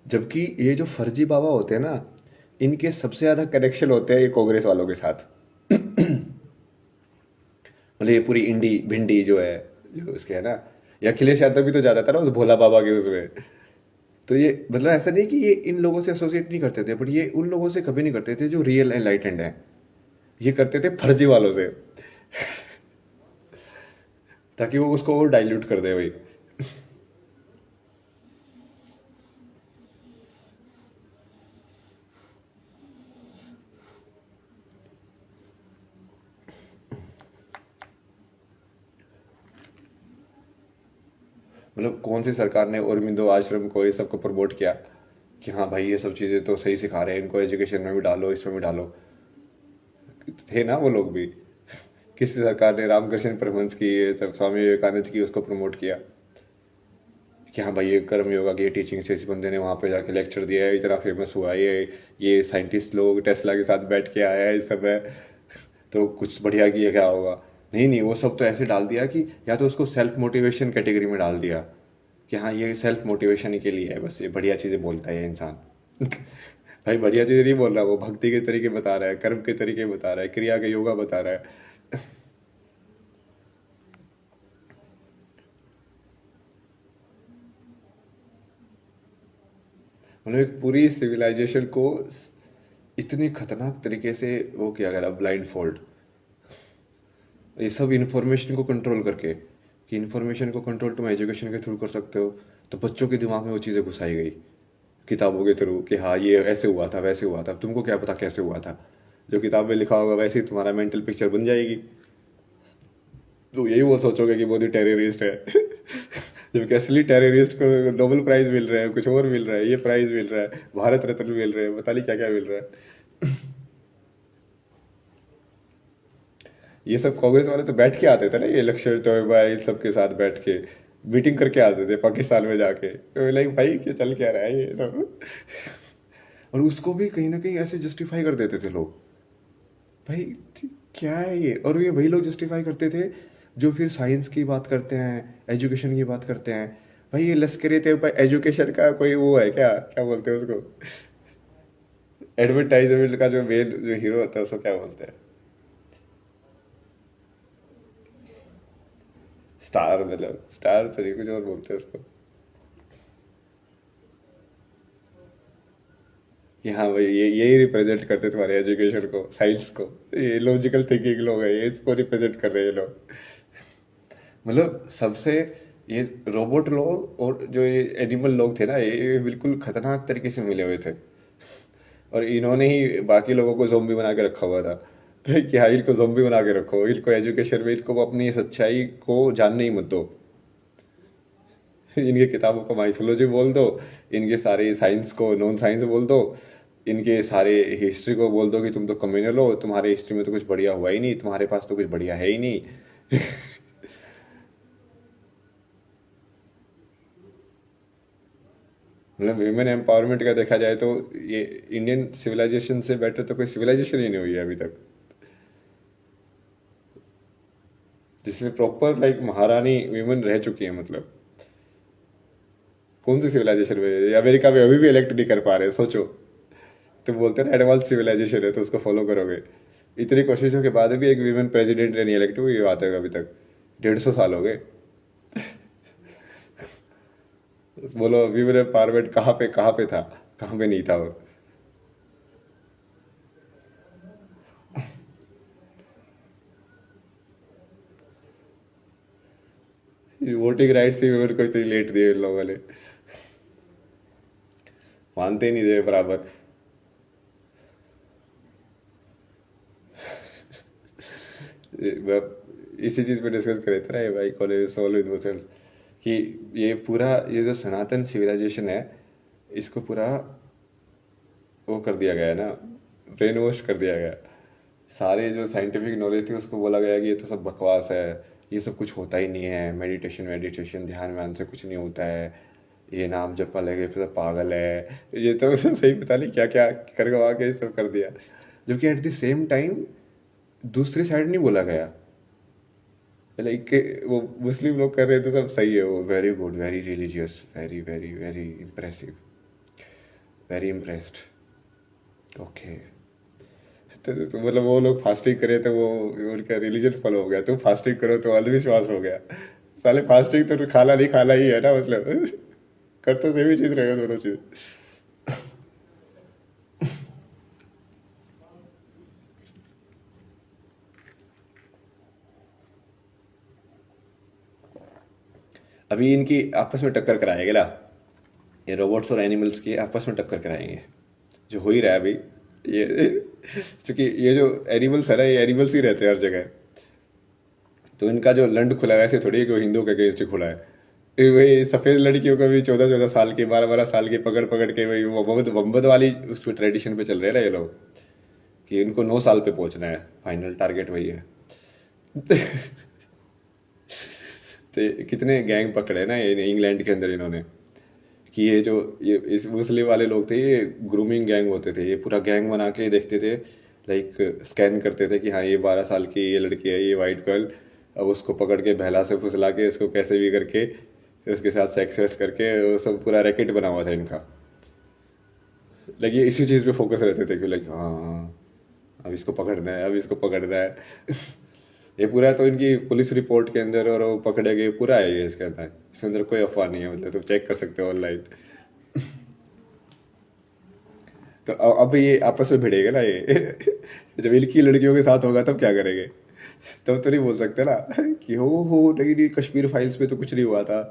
जबकि ये जो फर्जी बाबा होते हैं ना, इनके सबसे ज्यादा कनेक्शन होते हैं ये कांग्रेस वालों के साथ। मतलब ये पूरी इंडी भिंडी जो है, जो उसके है ना, या अखिलेश यादव भी तो जाता था ना उस भोला बाबा के उसमें। तो ये मतलब ऐसा नहीं कि ये इन लोगों से एसोसिएट नहीं करते थे, बट ये उन लोगों से कभी नहीं करते थे जो रियल एनलाइटेंड हैं। ये करते थे फर्जी वालों से, ताकि वो उसको और डाइल्यूट कर दे भाई। मतलब कौन सी सरकार ने औरबिंदो आश्रम को, ये सबको प्रमोट किया कि हाँ भाई ये सब चीज़ें तो सही सिखा रहे हैं, इनको एजुकेशन में भी डालो, इसमें भी डालो। थे ना वो लोग भी। किसी सरकार ने रामकृष्ण परमहंस की, ये सब स्वामी विवेकानंद की, उसको प्रमोट किया कि हाँ भाई ये कर्म योगा की टीचिंग से इस बंदे ने वहाँ पे जाके लेक्चर दिया है, इतना फेमस हुआ है, ये साइंटिस्ट लोग टेस्ला के साथ बैठ के आया है, इस सब है, तो कुछ बढ़िया किया क्या होगा। नहीं नहीं, वो सब तो ऐसे डाल दिया कि या तो उसको सेल्फ मोटिवेशन कैटेगरी में डाल दिया कि हाँ ये सेल्फ मोटिवेशन ही के लिए है, बस ये बढ़िया चीज़ें बोलता है ये इंसान। भाई बढ़िया चीज़ें नहीं बोल रहा, वो भक्ति के तरीके बता रहा है, कर्म के तरीके बता रहा है, क्रिया के योगा बता रहा है। मतलब एक पूरी सिविलाइजेशन को इतनी खतरनाक तरीके से वो किया गया, ब्लाइंड फोल्ड। ये सब इन्फॉर्मेशन को कंट्रोल करके, कि इन्फॉर्मेशन को कंट्रोल तुम एजुकेशन के थ्रू कर सकते हो, तो बच्चों के दिमाग में वो चीज़ें घुसाई गई किताबों के थ्रू कि हाँ ये ऐसे हुआ था, वैसे हुआ था। तुमको क्या पता कैसे हुआ था? जो किताब में लिखा होगा वैसे ही तुम्हारा मेंटल पिक्चर बन जाएगी। तो यही वो सोचोगे कि मोदी टेररिस्ट है। जबकि असली टेररिस्ट को नोबेल प्राइज मिल रहा है, कुछ और मिल रहा है, ये प्राइज मिल रहा है, भारत रत्न मिल रहे हैं, पता नहीं क्या क्या मिल रहा है। ये सब कांग्रेस वाले तो बैठ के आते थे ना, ये लक्ष्य तोयबा इन सबके साथ बैठ के मीटिंग करके आते थे पाकिस्तान में जाके, तो लाइक भाई क्या चल क्या रहा है ये सब। और उसको भी कहीं ना कहीं ऐसे जस्टिफाई कर देते थे लोग, भाई क्या है ये। और ये वही लोग जस्टिफाई करते थे जो फिर साइंस की बात करते हैं, एजुकेशन की बात करते हैं। भाई ये लश्करी तैयबा एजुकेशन का कोई वो है क्या, क्या बोलते हैं उसको, एडवर्टाइजमेंट का जो मेन जो हीरो होता है उसको क्या बोलते हैं? स्टार, मतलब स्टार तो नहीं, कुछ और बोलते हैं उसको। कि हाँ भाई ये यही रिप्रेजेंट करते तुम्हारे एजुकेशन को, साइंस को, ये लॉजिकल थिंकिंग लोग है, ये इसको रिप्रेजेंट कर रहे हैं ये लोग। मतलब सबसे ये रोबोट लोग और जो ये एनिमल लोग थे ना, ये बिल्कुल खतरनाक तरीके से मिले हुए थे। और इन्होंने ही बाकी लोगों को जोम्बी बना के रखा हुआ था। कि हाँ इनको जोम्बी बना के रखो, इनको एजुकेशन में, इनको अपनी सच्चाई को जानने ही मत दो। इनके किताबों को माइथोलॉजी बोल दो, इनके सारे साइंस को नॉन साइंस बोल दो, इनके सारे हिस्ट्री को बोल दो कि तुम तो कम्युनल हो, तुम्हारे हिस्ट्री में तो कुछ बढ़िया हुआ ही नहीं, तुम्हारे पास तो कुछ बढ़िया है ही नहीं। मतलब वीमेन एम्पावरमेंट का देखा जाए तो ये इंडियन सिविलाइजेशन से बेटर तो कोई सिविलाइजेशन ही नहीं हुई है अभी तक, जिसमें प्रॉपर लाइक महारानी वीमेन रह चुकी है। मतलब कौन सी सिविलाइजेशन में, अमेरिका में अभी भी इलेक्ट नहीं कर पा रहे, सोचो। तो बोलते हैं ना एडवांस सिविलाइजेशन है तो उसको फॉलो करोगे। इतनी कोशिशों के बाद भी एक वीमेन प्रेसिडेंट नहीं इलेक्ट हुई बात है अभी तक, 150 साल हो गए। बोलो वीमेन एम्पावरमेंट कहाँ पे था, कहाँ पे नहीं था वो। वोटिंग राइट्स ही मेरे को इतनी लेट दिए इन लोगों ने, मानते ही नहीं थे बराबर। इसी चीज पे डिस्कस करे थे ना ये भाई कॉलेज सोल विद मसल्स, कि ये पूरा ये जो सनातन सिविलाइजेशन है, इसको पूरा वो कर दिया गया है ना, ब्रेन वॉश कर दिया गया। सारे जो साइंटिफिक नॉलेज थी उसको बोला गया कि ये तो सब बकवास है, ये सब कुछ होता ही नहीं है, मेडिटेशन मेडिटेशन ध्यान व्यान से कुछ नहीं होता है, ये नाम जपा लगे फिर तो पागल है, ये तो भाई पता नहीं क्या क्या करवा के ये सब कर दिया। जबकि एट द सेम टाइम दूसरी साइड नहीं बोला गया, लाइक वो मुस्लिम लोग कर रहे थे सब सही है, वो very good very religious very very very impressive very impressed, okay. तो मतलब वो लोग फास्टिंग करे तो वो उनका रिलीजन फॉलो हो गया, तुम फास्टिंग करो तो अंधविश्वास हो गया। साले फास्टिंग तो खाना नहीं खाना ही है ना, मतलब कर तो सेम ही चीज रहेगा दोनों चीज। अभी इनकी आपस में टक्कर कराएंगे ना, ये रोबोट्स और एनिमल्स की आपस में टक्कर कराएंगे, जो हो ही रहा है अभी। ये क्योंकि ये जो एनिमल्स है ना, ये एनिमल्स ही रहते हैं हर जगह, तो इनका जो लंड खुला है ऐसे थोड़ी है कि वो हिंदुओं के अगेंस्ट खुला है। वही सफेद लड़कियों का भी 14-14 साल की 12-12 साल की पकड़ पकड़ के वही वो मोहम्मद मोहम्मद वाली उस ट्रेडिशन पे चल रहे हैं ना ये लोग, कि इनको 9 साल पे पहुंचना है, फाइनल टारगेट वही है। तो कितने गैंग पकड़े ना ये इंग्लैंड के अंदर इन्होंने, कि ये जो ये इस मुस्लिम वाले लोग थे, ये ग्रूमिंग गैंग होते थे, ये पूरा गैंग बना के देखते थे, लाइक स्कैन करते थे कि हाँ ये 12 साल की ये लड़की है, ये वाइट गर्ल, अब उसको पकड़ के बहला से फुसला के इसको कैसे भी करके उसके साथ सेक्स वेक्स करके वो सब पूरा रैकेट बना हुआ था इनका। लाइक ये इसी चीज़ पे फोकस रहते थे कि लाइक हाँ हाँ अब इसको पकड़ना है, अब इसको पकड़ना है। ये पूरा तो इनकी पुलिस रिपोर्ट के अंदर और वो पकड़े गए पूरा है ये इसके अंदर, इसके अंदर कोई अफवाह नहीं है, मतलब तुम चेक कर सकते हो ऑनलाइन। तो अब ये आपस में भिड़ेगा ना ये, जब इनकी लड़कियों के साथ होगा तब क्या करेंगे, तब तो नहीं बोल सकते ना कि हो नहीं नहीं कश्मीर फाइल्स में तो कुछ नहीं हुआ था,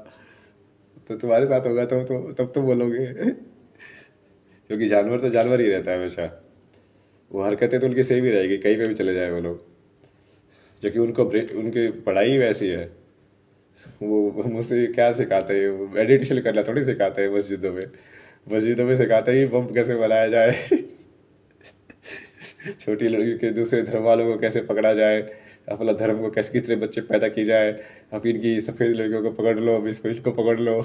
तो तुम्हारे साथ होगा तो तब तो बोलोगे। क्योंकि जानवर तो जानवर ही रहता है हमेशा, वो हरकतें तो उनकी सेम ही रहेगी कहीं पे भी चले जाए वो लोग, क्योंकि उनकी पढ़ाई वैसी है। वो मुझसे क्या सिखाते हैं, मेडिटेशन करना थोड़ी सिखाते हैं मस्जिदों में, मस्जिदों में सिखाते ही बम कैसे बनाया जाए, छोटी लड़की के दूसरे धर्म वालों को कैसे पकड़ा जाए, अपना धर्म को कैसे कितने बच्चे पैदा की जाए, अब इनकी सफेद लड़कियों को पकड़ लो, अब इसको पकड़ लो।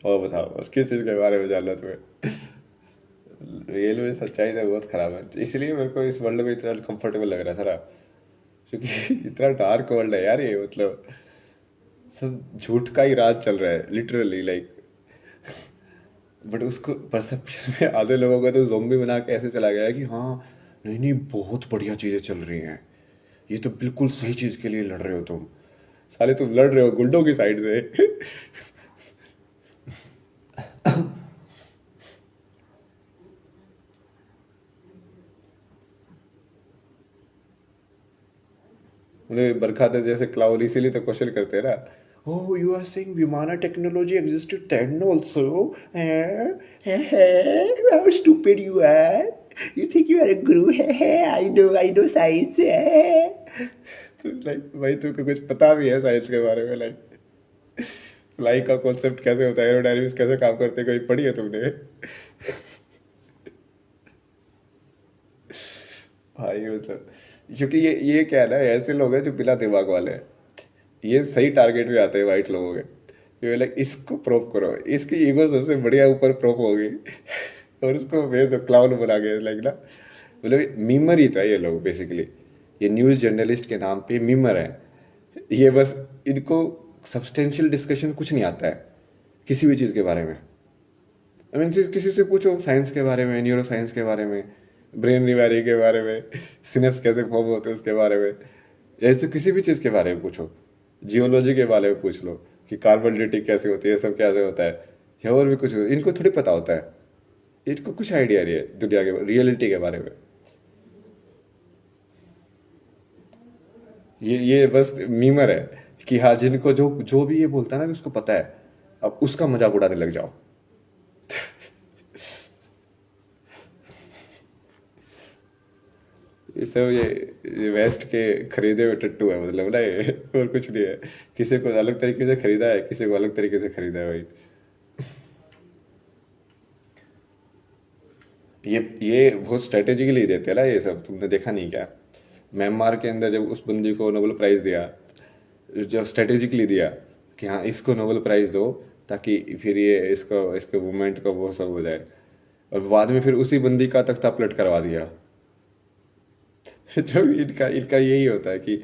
और बताओ और किस चीज़ के बारे में जानना तुम्हें। रियल में सच्चाई तो बहुत खराब है, इसलिए मेरे को इस वर्ल्ड में इतना कंफर्टेबल लग रहा है सारा, क्योंकि इतना डार्क वर्ल्ड है यार ये, मतलब सब झूठ का ही राज चल रहा है लिटरली, लाइक। बट उसको परसेप्शन में आधे लोगों को तो जोम्बी बना के ऐसे चला गया है कि हाँ नहीं नहीं बहुत बढ़िया चीज़ें चल रही हैं, ये तो बिल्कुल सही चीज़ के लिए लड़ रहे हो तुम, साले तुम लड़ रहे हो गुंडों की साइड से। उन्हें बरखाते जैसे क्लाउड इसीलिए तो क्वेश्चन करते हैं ना, Oh, you are saying Vimana technology existed then also? How stupid you are. You think you are a guru? I know science. तो लाइक भाई तुमको कुछ पता भी है साइंस के बारे में, लाइक फ्लाई का कॉन्सेप्ट कैसे होता है, एरोडायनामिक्स कैसे काम करते हैं, कोई पढ़ी है तुमने? भाई मतलब क्योंकि ये क्या है ना, ऐसे लोग हैं जो बिना दिमाग वाले हैं, ये सही टारगेट में आते हैं वाइट लोगों के, ये लाइक इसको प्रूफ करो, इसकी ईगो सबसे बढ़िया ऊपर प्रूफ होगी, और उसको भेज दो क्लाउन बना के, लाइक ना, मतलब मीमर ही था ये लोग बेसिकली, ये न्यूज़ जर्नलिस्ट के नाम पे मीमर है, ये बस इनको सब्सटेंशियल डिस्कशन कुछ नहीं आता है किसी भी चीज़ के बारे में। आई मीन किसी से पूछो साइंस के बारे में, न्यूरो साइंस के बारे में, ब्रेन रिवायरिंग के बारे में, सिनेप्स कैसे फॉर्म होते हैं उसके बारे में, ऐसे किसी भी चीज़ के बारे में पूछो, जियोलॉजी के बारे में पूछ लो कि कार्बन डेटिंग कैसे होती है, ये सब कैसे होता है, या और भी कुछ, इनको थोड़ी पता होता है, इनको कुछ आइडिया नहीं है दुनिया के रियलिटी के बारे में। ये बस मीमर है कि हाँ, जिनको जो जो भी ये बोलता है ना कि उसको पता है, अब उसका मजाक उड़ाने लग जाओ। ये सब ये वेस्ट के खरीदे हुए टट्टू है, मतलब ना ये और कुछ नहीं है। किसी को अलग तरीके से खरीदा है, किसी को अलग तरीके से खरीदा है भाई। ये बहुत स्ट्रेटेजिकली देते हैं ना ये सब, तुमने देखा नहीं क्या? म्यांमार के अंदर जब उस बंदी को नोबेल प्राइज दिया, जो स्ट्रेटेजिकली दिया कि हाँ इसको नोबेल प्राइज दो ताकि फिर ये इसको इसके मूवमेंट का वो सब हो जाए, और बाद में फिर उसी बंदी का तख्ता पलट करवा दिया। जो इनका इनका यही होता है कि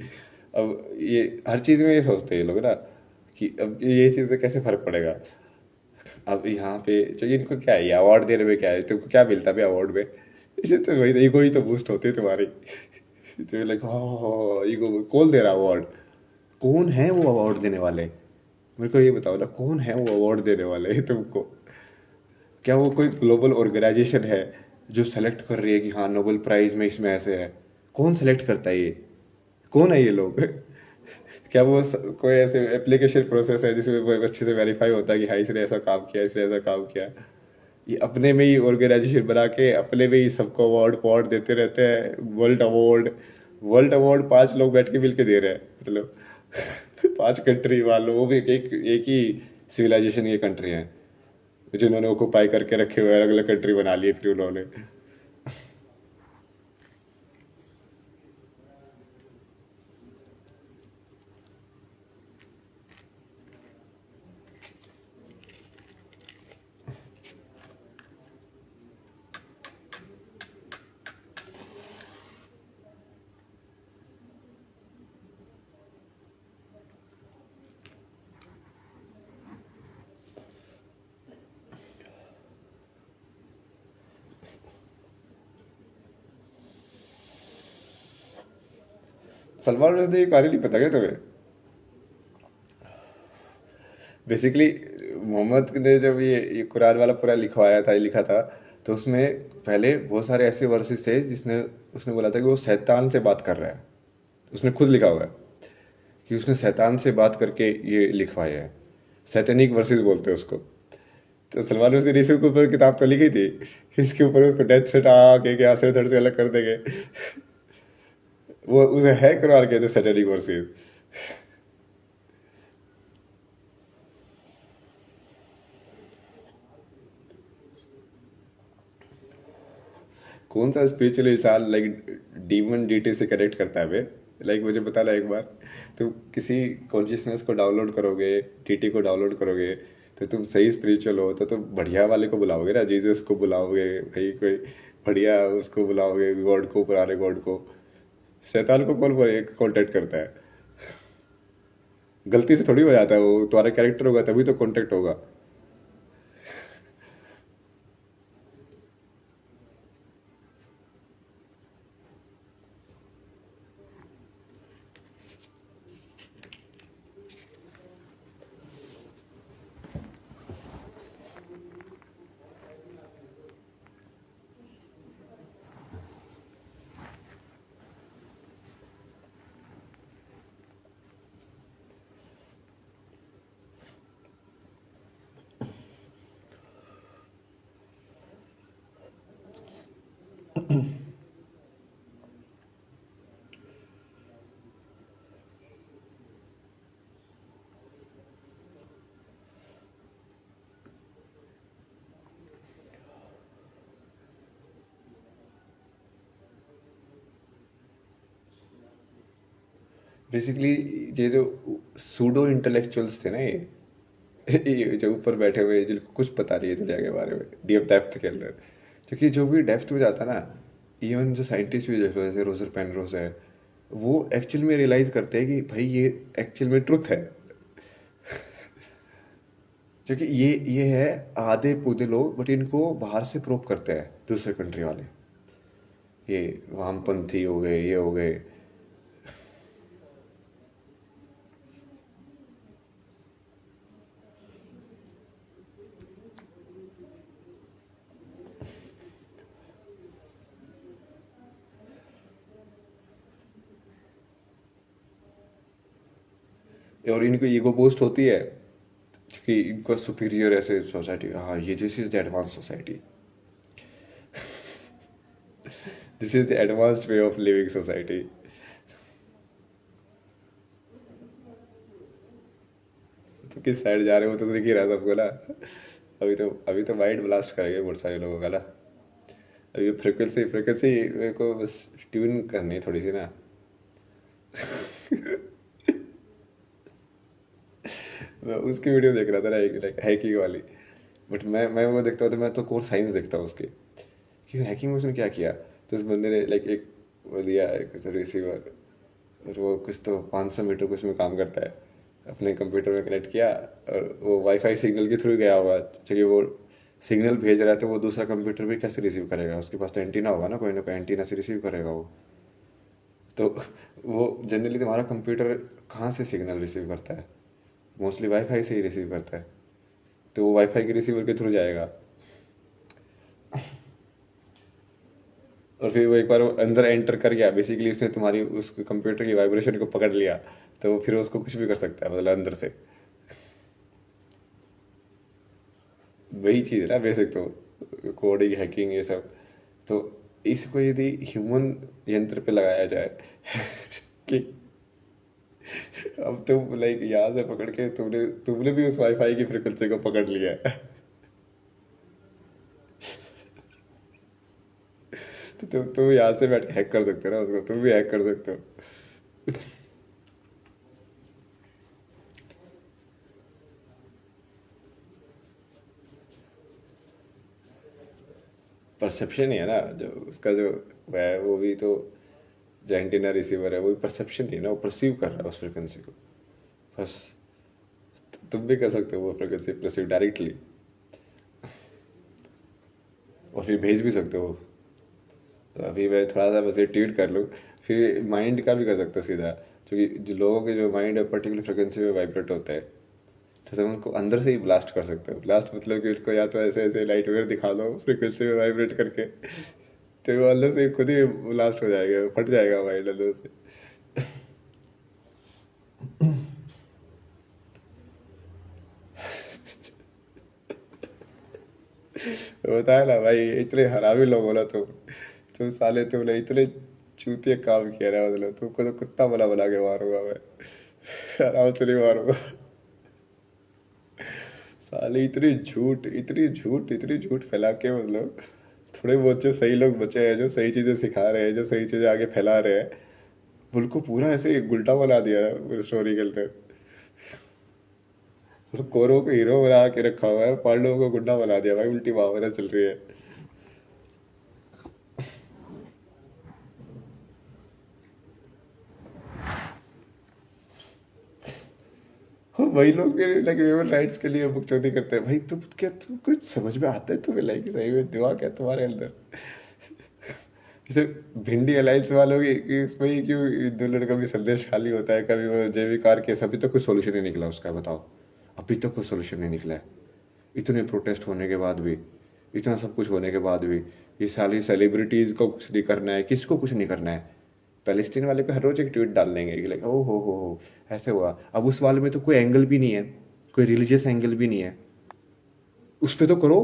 अब ये हर चीज़ में ये सोचते हैं ये लोग ना कि अब ये चीज़ से कैसे फर्क पड़ेगा। अब यहाँ पे जो इनको क्या है, ये अवार्ड देने में क्या है, तुमको क्या मिलता है अवार्ड में? इसे तो वही ईगो ही तो बूस्ट होती है तुम्हारी। तो लाइक हाँ, ईगो कौन दे रहा अवार्ड? कौन है वो अवार्ड देने वाले? मेरे को ये बताओ ना, कौन है वो अवार्ड देने वाले तुमको? क्या वो कोई ग्लोबल ऑर्गेनाइजेशन है जो सेलेक्ट कर रही है कि हाँ नोबेल प्राइज में इसमें ऐसे है? कौन सेलेक्ट करता है ये? कौन है ये लोग? क्या वो कोई ऐसे एप्लीकेशन प्रोसेस है जिसमें वो अच्छे से वेरीफाई होता है कि हाँ इसने ऐसा काम किया, इसने ऐसा काम किया? ये अपने में ही ऑर्गेनाइजेशन बना के अपने में ही सबको अवार्ड अवार्ड देते रहते हैं। वर्ल्ड अवार्ड 5 लोग बैठ के मिल के दे रहे हैं, मतलब 5 कंट्री वालों, वो भी एक ही सिविलाइजेशन की कंट्री है जिन्होंने ऑक्यूपाई करके रखे हुए, अलग अलग कंट्री बना लिए फिर उन्होंने। सलमान रश्दी की कहानी नहीं पता क्या तुम्हें? बेसिकली मोहम्मद ने जब ये कुरान वाला पूरा लिखवाया था, लिखा था, तो उसमें पहले बहुत सारे ऐसे वर्सेस थे जिसने उसने बोला था कि वो शैतान से बात कर रहा है। उसने खुद लिखा हुआ है कि उसने शैतान से बात करके ये लिखवाया है। सैतानिक वर्सेस बोलते हैं उसको। तो सलमान रश्दी ने इसके ऊपर किताब तो लिखी थी, इसके ऊपर उसको डेथ थ्रेट आके कि आंसर धड़ से अलग कर देंगे। वो उसे है कुरान कहते सैतानिक वर्सेस। कौन सा स्पिरिचुअल इंसान लाइक डीमन डीटी से कनेक्ट करता है बे? लाइक मुझे बताना एक बार। तुम किसी कॉन्शियसनेस को डाउनलोड करोगे, डीटी को डाउनलोड करोगे, तो तुम सही स्पिरिचुअल हो तो तुम बढ़िया वाले को बुलाओगे ना, जीसस को बुलाओगे भाई, कोई बढ़िया उसको बुलाओगे, गॉड को, पुराने गॉड को। शैतान को कौन कॉन्टेक्ट करता है? गलती से थोड़ी हो जाता है, वो तुम्हारा कैरेक्टर होगा तभी तो कॉन्टेक्ट होगा। बेसिकली ये जो सूडो इंटेलेक्चुअल्स थे ना, ये जो ऊपर बैठे हुए जिनको कुछ पता नहीं है दुनिया के बारे में, डीप डेप्थ के अंदर, क्योंकि जो भी डेप्थ में जाता है ना, इवन जो साइंटिस्ट भी देख लो जैसे रोजर पेनरोज है, वो एक्चुअल में रियलाइज करते हैं कि भाई ये एक्चुअल में ट्रुथ है। क्योंकि ये है आधे पूधे लोग, बट इनको बाहर से प्रूव करते हैं दूसरे कंट्री वाले, ये वामपंथी हो गए, ये हो गए। और इनको ईगो बूस्ट होती है क्योंकि इनको सुपीरियर ऐसे सोसाइटी, हाँ ये this is the advance society, this is the advanced way of living society. तो किस साइड जा रहे हो तो दिख ही रहा है सबको ना। अभी तो माइंड ब्लास्ट करेंगे बहुत सारे लोगों का ना। अभी फ्रिक्वेंसी फ्रिक्वेंसी मेरे को बस ट्यून करनी है थोड़ी सी ना। मैं उसकी वीडियो देख रहा था ना, एक लाइक हैकिंग वाली। बट मैं वो देखता हूँ तो मैं तो कोर साइंस देखता हूँ उसके, कि हैकिंग में उसने क्या किया। तो उस बंदे ने लाइक एक वो दिया है कुछ रिसीवर, और वो कुछ तो 500 मीटर कुछ में काम करता है, अपने कंप्यूटर में कनेक्ट किया, और वो वाईफाई सिग्नल के थ्रू गया होगा। चलिए वो सिग्नल भेज रहा है तो वो दूसरा कंप्यूटर भी कैसे रिसीव करेगा, उसके पास तो एंटीना होगा ना कोई एंटीना से रिसीव करेगा वो। तो वो जनरली तुम्हारा कंप्यूटर कहाँ से सिग्नल रिसीव करता है, मोस्टली वाईफाई से ही रिसीव करता है। तो वो वाईफाई के रिसीवर के थ्रू जाएगा, और फिर वो एक बार वो अंदर एंटर कर गया, बेसिकली उसने तुम्हारी उस कंप्यूटर की वाइब्रेशन को पकड़ लिया। तो फिर उसको कुछ भी कर सकता है मतलब अंदर से। वही चीज़ है ना बेसिक तो, कोडिंग हैकिंग ये सब। तो इसको यदि ह्यूमन यंत्र पे लगाया जाए कि अब तुम लाइक यहाँ से पकड़ के तुमने तुमने भी उस वाईफाई की फ्रिक्वेंसी को पकड़ लिया है, तो तुम यहाँ से बैठ के हैक कर सकते हो ना उसको, तुम भी हैक कर सकते हो। परसेप्शन ही है ना जो उसका जो है, वो भी तो जो एंटीना रिसीवर है वो भी परसेप्शन ही है ना, वो परसीव कर रहा है उस फ्रिक्वेंसी को बस। तुम भी कर सकते हो वो फ्रिक्वेंसी परसीव डायरेक्टली, और फिर भेज भी सकते हो। तो अभी मैं थोड़ा सा बस ये ट्यून कर लूँ, फिर माइंड का भी कर सकते हो सीधा। क्योंकि जो लोगों के जो माइंड है पर्टिकुलर फ्रिक्वेंसी में वाइब्रेट होता है, तो तुम उनको अंदर से ही ब्लास्ट कर सकते हो। ब्लास्ट मतलब कि उनको या तो ऐसे ऐसे लाइट वगैरह दिखा दो फ्रिक्वेंसी में वाइब्रेट करके, तो वो अंदर से खुद ही ब्लास्ट हो जाएगा, फट जाएगा माइंड अंदर से। होता है ना भाई, इतने हरामी लोग हो ना तुम साले, तुमने इतने चूतिया काम किया ना, मतलब तुमको तो कुत्ता बना बना के मारूंगा मैं, आराम से नहीं मारूंगा। साले इतनी झूठ फैला के मतलब, थोड़े बहुत जो सही लोग बचे हैं जो सही चीजें सिखा रहे हैं, जो सही चीजें आगे फैला रहे हैं, उनको पूरा ऐसे उल्टा बना दिया है स्टोरी के अंदर। कौरवों को हीरो बना के रखा हुआ है, पांडवों को गुंडा बना दिया भाई, उल्टी भावना चल रही है। वही लोग लाइक ह्यूमन राइट्स के लिए बुकचोदी करते हैं भाई। तुम क्या, तुम कुछ समझ में आता है तुम्हें, लाइक सही में दिमाग है तुम्हारे अंदर। जैसे भिंडी अलायंस वालों की कि इसमें ही क्यों दो लड़का भी संदेश खाली होता है, कभी वो जैविक कार केस, अभी तक कोई सोल्यूशन नहीं निकला उसका, बताओ। अभी तक कोई सोल्यूशन नहीं निकला है, इतने प्रोटेस्ट होने के बाद भी, इतना सब कुछ होने के बाद भी। ये सारी सेलिब्रिटीज को कुछ नहीं करना है, किसको कुछ नहीं करना है। पैलेस्टीन वाले पे हर रोज एक ट्वीट डाल देंगे कि लाइक ओ हो ऐसे हुआ। अब उस वाले में तो कोई एंगल भी नहीं है, कोई रिलीजियस एंगल भी नहीं है, उस पर तो करो।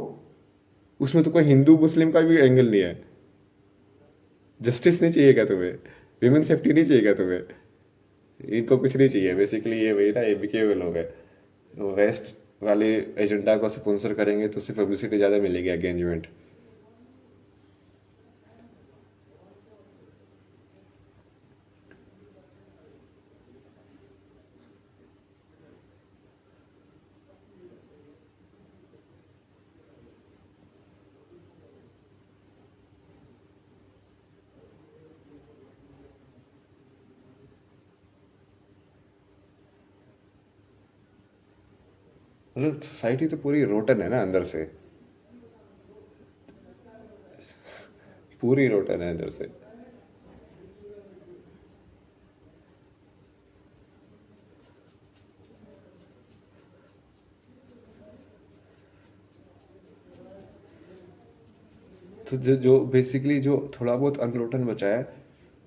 उसमें तो कोई हिंदू मुस्लिम का भी एंगल नहीं है। जस्टिस नहीं चाहिए क्या तुम्हें, विमेन सेफ्टी नहीं चाहिए क्या तुम्हें, इनको कुछ नहीं चाहिए बेसिकली। ये वही ना, ये बिके हुए लोग हैं। वेस्ट वाले एजेंडा को स्पॉन्सर करेंगे तो उससे पब्लिसिटी ज़्यादा मिलेगी एंगेजमेंट। मतलब सोसाइटी तो पूरी रोटन है ना अंदर से, पूरी रोटन है अंदर से। तो जो बेसिकली जो थोड़ा बहुत अनरोटन बचा है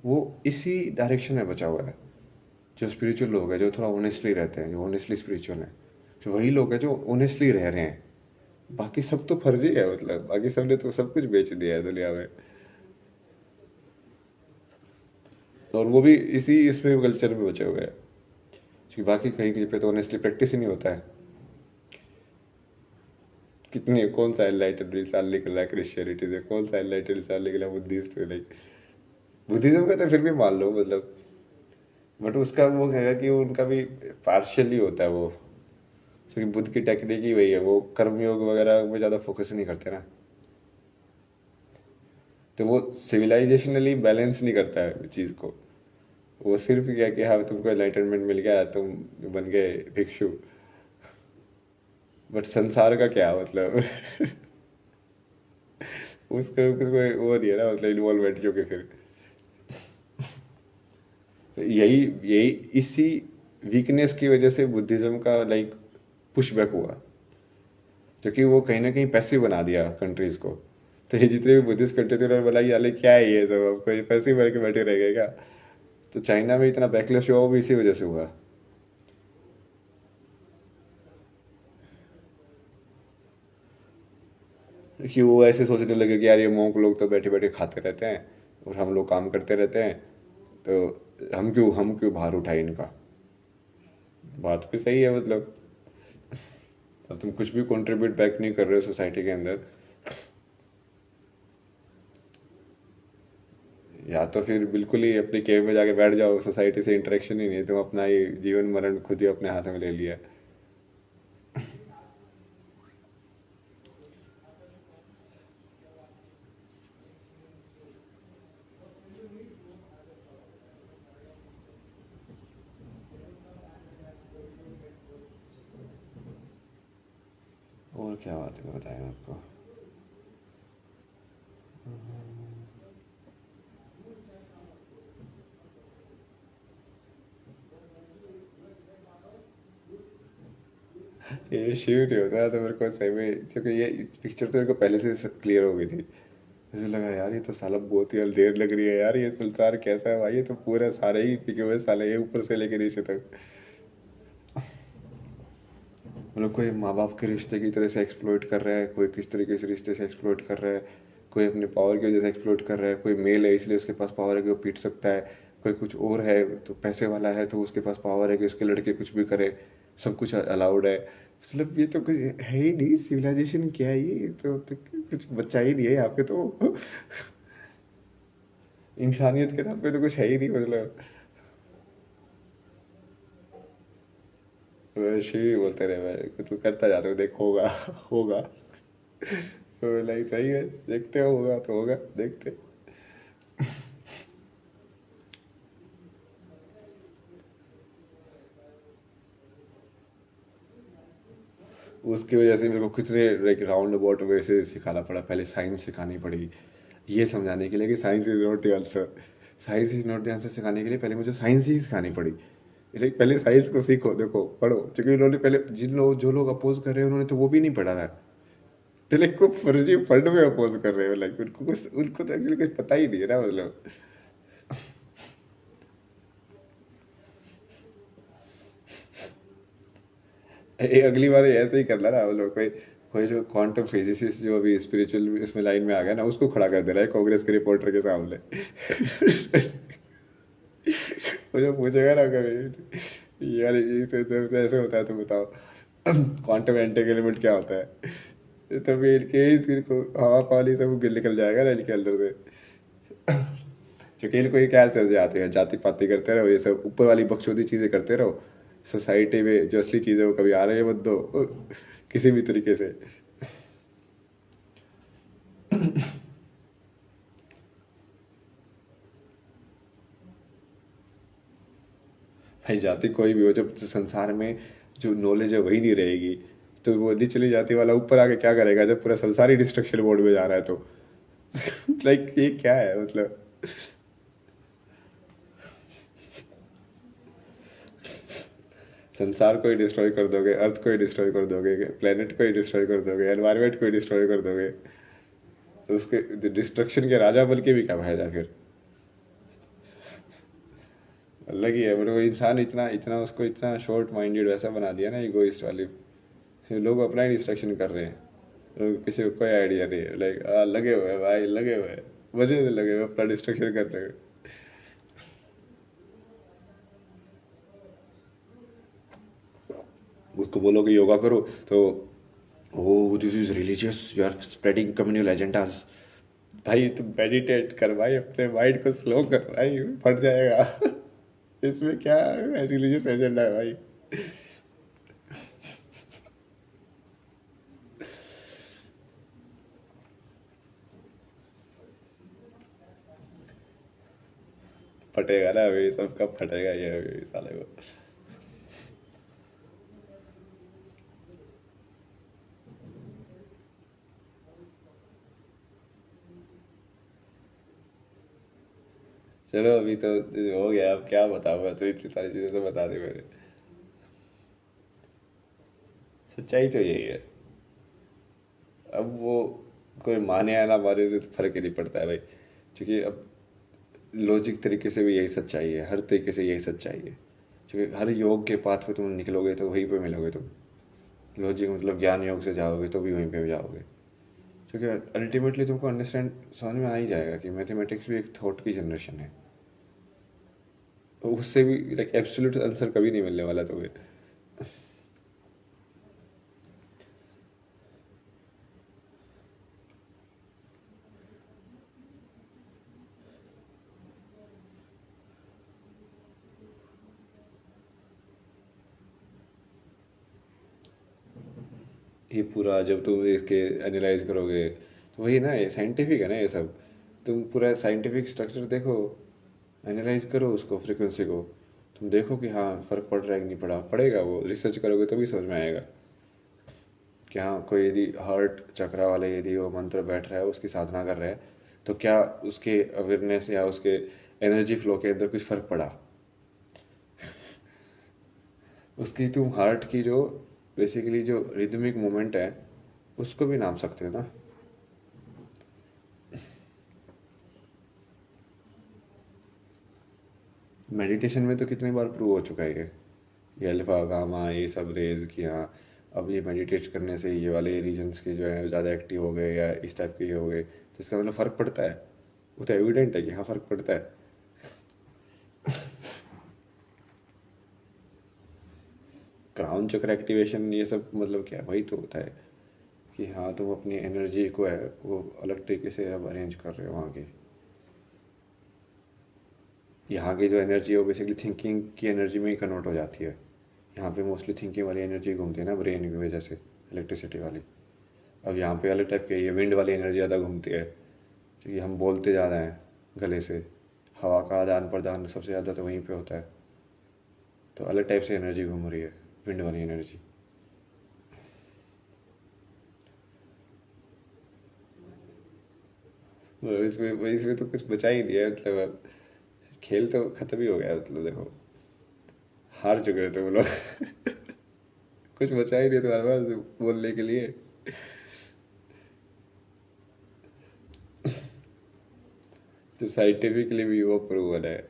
वो इसी डायरेक्शन में बचा हुआ है। जो स्पिरिचुअल लोग हैं जो थोड़ा ऑनेस्टली रहते हैं, जो ऑनेस्टली स्पिरिचुअल हैं, जो वही लोग हैं जो ऑनेस्टली रह रहे हैं। बाकी सब तो फर्जी है, मतलब बाकी सब ने तो सब कुछ बेच दिया है दुनिया में। और वो भी इसी इसमें कल्चर में बचे हुए हैं, क्योंकि बाकी कहीं कहीं पे तो ऑनेस्टली प्रैक्टिस ही नहीं होता है। कितनी कौन सा एनलाइटेड इंसान निकल रहा है क्रिश्चियनिटी से, कौन सा एनलाइटेड इंसान निकला बुद्धिस्ट से, लाइक बुद्धिज्म का तो फिर भी मान लो मतलब, बट उसका वो है कि उनका भी पार्शियली होता है वो, क्योंकि बुद्ध की टेक्निक ही वही है, वो कर्मयोग वगैरह में ज़्यादा फोकस नहीं करते ना। तो वो सिविलाइजेशनली बैलेंस नहीं करता है चीज़ को। वो सिर्फ क्या कि हाँ तुमको एनलाइटनमेंट मिल गया, तुम बन गए भिक्षु, बट संसार का क्या मतलब उसका कोई वो नहीं है ना, मतलब इन्वॉल्वमेंट, क्योंकि फिर तो यही यही इसी वीकनेस की वजह से बुद्धिज्म का लाइक पुश बैक हुआ, क्योंकि वो कहीं ना कहीं पैसिव बना दिया कंट्रीज को। तो ये जितने भी बुद्धिस्ट कंट्री थे उन्होंने बोला यार क्या है ये सब, अब कोई पैसिव बन के बैठे रह गए क्या। तो चाइना में इतना बैकलैश हुआ वो भी इसी वजह से हुआ। कि वो ऐसे सोचने लगे कि यार ये मोंक लोग तो बैठे बैठे खाते रहते हैं और हम लोग काम करते रहते हैं, तो हम क्यों भार उठाए इनका। बात भी सही है मतलब, अब तुम कुछ भी कंट्रीब्यूट बैक नहीं कर रहे हो सोसाइटी के अंदर, या तो फिर बिल्कुल ही अपनी केव में जाके बैठ जाओ, सोसाइटी से इंटरेक्शन ही नहीं, तुम अपना ही जीवन मरण खुद ही अपने हाथ में ले लिया। और क्या बात है बताएं आपको। ये शिव नहीं होता तो मेरे को सही में, क्योंकि ये पिक्चर तो मेरे को पहले से क्लियर हो गई थी। मुझे लगा यार ये तो साला बहुत ही देर लग रही है यार, ये संसार कैसा है भाई, ये तो पूरा सारे ही पिके हुए साले, ये ऊपर से लेके नीचे तक। मतलब कोई माँ बाप के रिश्ते की तरह से एक्सप्लॉइट कर रहा है, कोई किस तरीके से रिश्ते से एक्सप्लॉइट कर रहा है, कोई अपने पावर की वजह से एक्सप्लॉइट कर रहा है, कोई मेल है इसलिए उसके पास पावर है कि वो पीट सकता है, कोई कुछ और है तो पैसे वाला है तो उसके पास पावर है कि उसके लड़के कुछ भी करे, सब कुछ अलाउड है। मतलब ये तो कुछ है ही नहीं, सिविलाइजेशन क्या है ये तो कुछ बच्चा ही नहीं है यहाँ पे तो इंसानियत के नाम पे तो कुछ है ही नहीं मतलब। शिव ही बोलते रहे भाई, तू करता जाता हूँ देख होगा होगा। तो लाइक सही है, देखते हो होगा तो होगा, देखते। उसकी वजह से मेरे को कितने लाइक राउंड अबाउट वे से सिखाना पड़ा, पहले साइंस सिखानी पड़ी ये समझाने के लिए कि science is not the answer. Science is not the answer सिखाने के लिए पहले मुझे साइंस ही सिखानी पड़ी। लाइक पहले साइंस को सीखो, देखो पढ़ो, क्योंकि उन्होंने पहले जिन लोग जो लोग अपोज कर रहे हैं उन्होंने तो वो भी नहीं पढ़ा था। तो लाइक को फर्जी फंड में अपोज कर रहे हो, लाइक उनको तो एक्चुअली कुछ पता ही नहीं है ना मतलब। अगली बार ऐसे ही करना ना मतलब, कोई कोई जो क्वांटम फिजिसिस्ट जो अभी स्पिरिचुअल इसमें लाइन में आ गया ना, उसको खड़ा कर दे रहा है कांग्रेस के रिपोर्टर के सामने मुझे पूछेगा ना कभी यार ये तो ऐसे होता है तो बताओ क्वांटम एंटेंगलमेंट क्या होता है, तभी इनके ही फिर को हवा पानी सब गिर निकल जाएगा ना इनके अंदर से। क्योंकि इनको ये क्या समझ आते हैं, जाति पाति करते रहो, ये सब ऊपर वाली बकचोदी चीजें करते रहो, सोसाइटी में जो असली चीजें वो कभी आ रही है मत दो किसी भी तरीके से। भाई जाति कोई भी हो, जब संसार में जो नॉलेज है वही नहीं रहेगी तो वो नीचे जाति वाला ऊपर आके क्या करेगा जब पूरा संसार ही डिस्ट्रक्शन मोड में जा रहा है तो लाइक ये क्या है मतलब। संसार को ही डिस्ट्रॉय कर दोगे, अर्थ को ही डिस्ट्रॉय कर दोगे, प्लेनेट को ही डिस्ट्रॉय कर दोगे, एनवायरमेंट को ही डिस्ट्रॉय कर दोगे, तो उसके डिस्ट्रक्शन के राजा बन के भी क्या फायदा फिर। अलग ही है, बट वो इंसान इतना इतना उसको इतना शॉर्ट माइंडेड वैसा बना दिया ना, इगोइस्ट वाली। फिर लोग अपना ही डिस्ट्रक्शन कर रहे हैं, लोग किसी को कोई आइडिया नहीं है, लाइक लगे हुए हैं भाई, लगे हुए हैं, मजे में लगे हुए अपना डिस्ट्रक्शन कर रहे हैं। उसको बोलो कि योगा करो तो oh this is religious, you are spreading communal agendas. भाई तुम मेडिटेट कर भाई, अपने माइंड को स्लो कर भाई, फट जाएगा इसमें क्या रिलीजियस एजेंडा है भाई। फटेगा ना अभी, सब कब फटेगा ये अभी साले को। चलो अभी तो हो गया, अब क्या बताऊँ मैं, तो इतनी सारी चीजें तो बता दी मैंने। सच्चाई तो यही है। अब वो कोई माने या ना माने से तो फर्क ही नहीं पड़ता है भाई, क्योंकि अब लॉजिक तरीके से भी यही सच्चाई है, हर तरीके से यही सच्चाई है, क्योंकि हर योग के पाथ पे तुम निकलोगे तो वहीं पे मिलोगे तुम। लॉजिक मतलब ज्ञान योग से जाओगे तो भी वहीं पे जाओगे, क्योंकि अल्टीमेटली तुमको अंडरस्टैंड समझ में आ ही जाएगा कि मैथमेटिक्स भी एक थॉट की जनरेशन है। तो उससे भी लाइक एब्सोल्यूट आंसर कभी नहीं मिलने वाला तुम्हें। ये पूरा जब तुम इसके एनालाइज करोगे तो वही ना, ये साइंटिफिक है ना ये सब। तुम पूरा साइंटिफिक स्ट्रक्चर देखो, एनालाइज करो उसको, फ्रिक्वेंसी को, तुम देखो कि हाँ फ़र्क पड़ रहा है कि नहीं पड़ा, पड़ेगा, वो रिसर्च करोगे तो भी समझ में आएगा कि हाँ कोई यदि हार्ट चक्रा वाले यदि वो मंत्र बैठ रहा है, उसकी साधना कर रहा है, तो क्या उसके अवेयरनेस या उसके एनर्जी फ्लो के अंदर कुछ फ़र्क पड़ा। उसकी तुम हार्ट की जो बेसिकली जो रिदमिक मूवमेंट है उसको भी नाप सकते हो ना। मेडिटेशन में तो कितनी बार प्रूव हो चुका है ये अल्फा गामा ये सब रेज की, हाँ अब ये मेडिटेट करने से ये वाले रीजन्स के जो है ज़्यादा एक्टिव हो गए या इस टाइप के हो गए, तो इसका मतलब फ़र्क पड़ता है। वो तो एविडेंट है कि हाँ फ़र्क पड़ता है। क्राउन चक्र एक्टिवेशन ये सब मतलब क्या, वही तो होता है कि हाँ तुम अपनी एनर्जी को है वो अलग तरीके से अब अरेंज कर रहे हो वहाँ की। यहाँ की जो एनर्जी है वो बेसिकली थिंकिंग की एनर्जी में ही कन्वर्ट हो जाती है। यहाँ पे मोस्टली थिंकिंग वाली एनर्जी घूमती है ना ब्रेन की वजह से, इलेक्ट्रिसिटी वाली। अब यहाँ पे अलग टाइप की ये विंड वाली एनर्जी ज़्यादा घूमती है, क्योंकि हम बोलते ज़्यादा हैं गले से, हवा का आदान प्रदान सबसे ज़्यादा तो वहीं पे होता है, तो अलग टाइप से एनर्जी घूम रही है, विंड वाली एनर्जी। इसमें तो कुछ बचा ही नहीं है, मतलब अब खेल तो खत्म ही हो गया, मतलब देखो हार चुके थे वो लोग कुछ बचा ही नहीं तुम्हारे पास बोलने के लिए। जो साइंटिफिकली भी वो प्रूवन है,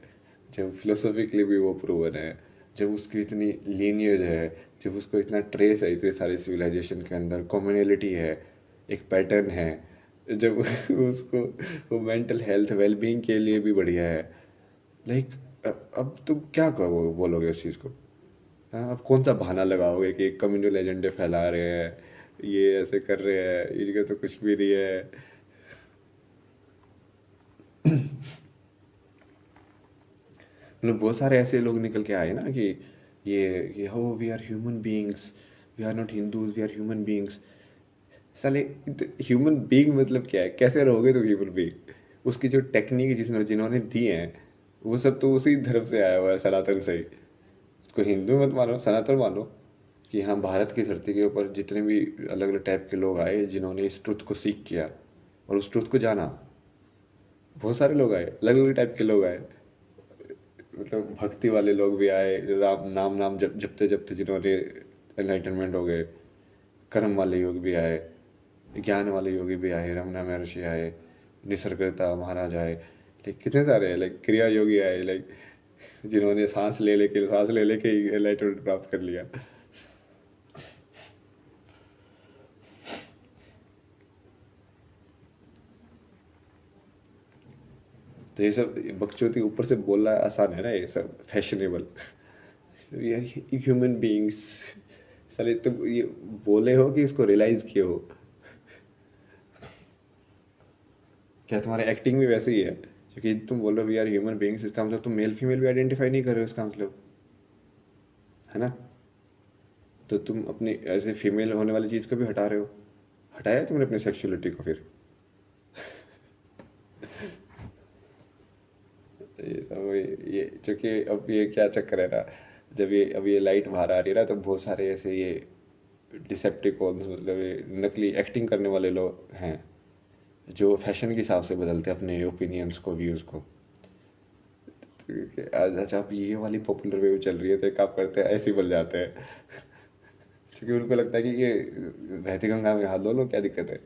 जब फिलोसॉफिकली भी वो प्रूवन है, जब उसकी इतनी लीनियज है, जब उसको इतना ट्रेस है इतने सारे सिविलाइजेशन के अंदर, कॉम्युनलिटी है, एक पैटर्न है, जब उसको वो मेंटल हेल्थ वेलबींग के लिए भी बढ़िया है। लाइक अब तुम क्या कहो बोलोगे उस चीज़ को। हाँ अब कौन सा बहाना लगाओगे कि कम्युनल एजेंडे फैला रहे हैं, ये ऐसे कर रहे हैं, इनका तो कुछ भी नहीं है। मतलब बहुत सारे ऐसे लोग निकल के आए ना कि ये हो we are human beings, we are not Hindus, we are human beings. साले ह्यूमन बीइंग मतलब क्या है, कैसे रहोगे तुम ह्यूमन बीइंग। उसकी जो टेक्निक जिसने जिन्होंने दी है वो सब तो उसी धर्म से आया हुआ है, सनातन से ही। उसको हिंदू मत मानो, सनातन मानो, कि हाँ, भारत की धरती के ऊपर जितने भी अलग अलग टाइप के लोग आए जिन्होंने इस ट्रुथ को सीख किया और उस ट्रुथ को जाना, बहुत सारे लोग आए, अलग अलग टाइप के लोग आए। मतलब भक्ति वाले लोग भी आए, राम नाम नाम जपते जपते जिन्होंने एनलाइटनमेंट हो गए। कर्म वाले योग भी आए, ज्ञान वाले योगी भी आए, रमना महर्षि आए, निसर्गता महाराज आए, लाइक कितने सारे हैं, लाइक क्रिया योगी आए, लाइक जिन्होंने सांस ले लेके ही एनलाइटनमेंट प्राप्त कर लिया। तो ये सब बकचोदी ऊपर से बोलना आसान है ना, ये सब फैशनेबल। यार, ह्यूमन बीइंग्स, साले तुम ये बोले हो कि इसको रियलाइज किए हो? क्या तुम्हारा एक्टिंग भी वैसे ही है? क्योंकि तुम बोल रहे हो वी आर ह्यूमन बीइंग्स, इसका मतलब तुम मेल फीमेल भी आइडेंटिफाई नहीं कर रहे हो, इसका मतलब, है ना? तो तुम अपनी ऐसे फीमेल होने वाली चीज़ को भी हटा रहे हो। हटाया तुमने अपनी सेक्सुअलिटी को फिर? ये सब ये चूंकि अब ये क्या चक्कर है ना, जब ये अब ये लाइट बाहर आ रही है ना, तो बहुत सारे ऐसे ये डिसेप्टिकॉन्स, मतलब ये नकली एक्टिंग करने वाले लोग हैं जो फैशन के हिसाब से बदलते हैं अपने ओपिनियंस को, व्यूज़ को। तो आज अच्छा, अब ये वाली पॉपुलर वेव चल रही है तो एक काम करते हैं, ऐसे ही बन जाते हैं। क्योंकि उनको लगता है कि ये बहती गंगा में हाथ धो लो, क्या दिक्कत है?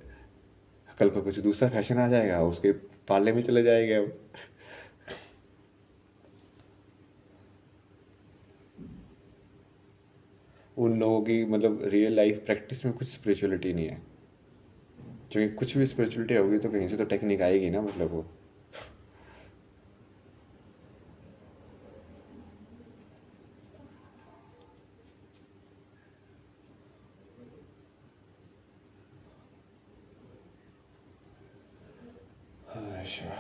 कल को कुछ दूसरा फैशन आ जाएगा, उसके पाले में चले जाएंगे हम। उन लोगों की मतलब रियल लाइफ प्रैक्टिस में कुछ स्पिरिचुअलिटी नहीं है। क्योंकि कुछ भी स्पिरिचुअलिटी होगी तो कहीं से तो टेक्निक आएगी ना, मतलब वो। अच्छा,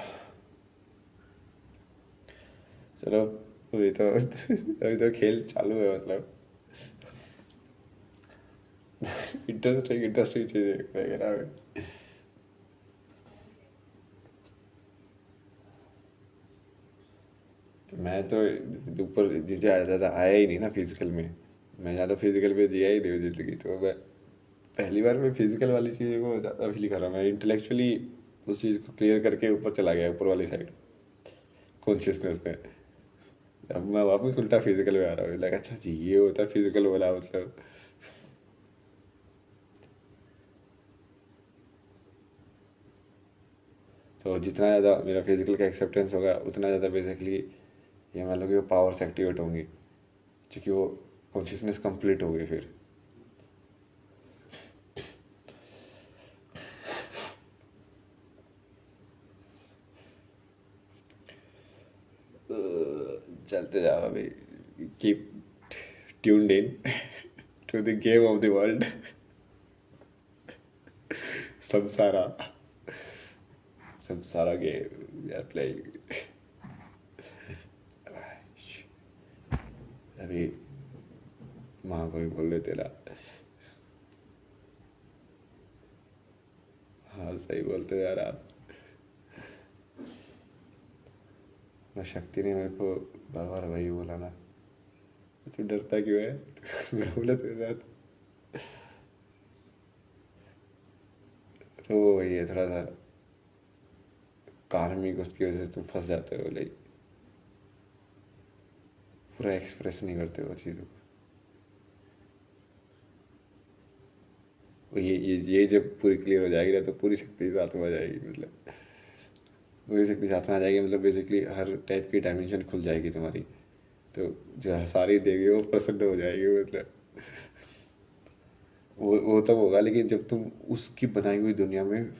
चलो, अभी तो खेल चालू है, मतलब इंटरेस्टिंग इंटरेस्टिंग चीजें वगैरह। मैं तो ऊपर ज़्यादा आया ही नहीं ना फिजिकल में। मैं ज़्यादा फिजिकल पे जिया ही नहीं जिंदगी, तो मैं पहली बार मैं फिजिकल वाली चीज़ को ज़्यादा फील कर रहा हूँ। मैं इंटेलेक्चुअली उस चीज़ को क्लियर करके ऊपर चला गया, ऊपर वाली साइड, कॉन्शियसनेस पे। अब मैं वापस उल्टा फिजिकल में आ रहा हूँ, लगा अच्छा जी ये होता है फिजिकल वाला, मतलब। तो जितना ज़्यादा मेरा फिजिकल का एक्सेप्टेंस होगा उतना ज़्यादा बेसिकली ये मान लो कि वो पावर्स एक्टिवेट होंगी, क्योंकि वो कॉन्शियसनेस कंप्लीट हो गई फिर। चलते जाओ अभी, keep tuned in to the game of the world, samsara, samsara game we are playing. अभी माँ को भी बोल रहे तेरा। हाँ, सही बोलते हो यार आप। मैं शक्ति ने मेरे को बार बार वही बोला ना, तू डरता क्यों है? मैं बोला तेरे साथ, तो वही है थोड़ा सा कार्मिक, उसकी वजह से तुम फंस जाते हो, लाइक पूरा एक्सप्रेस नहीं करते हो चीज़ों को। ये जब पूरी क्लियर हो जाएगी ना, तो पूरी शक्ति साथ में आ जाएगी, मतलब पूरी शक्ति साथ में आ जाएगी, मतलब बेसिकली हर टाइप की डायमेंशन खुल जाएगी तुम्हारी। तो जो सारी देवी वो प्रसन्न हो जाएगी, मतलब वो तब होगा, लेकिन जब तुम उसकी बनाई हुई दुनिया में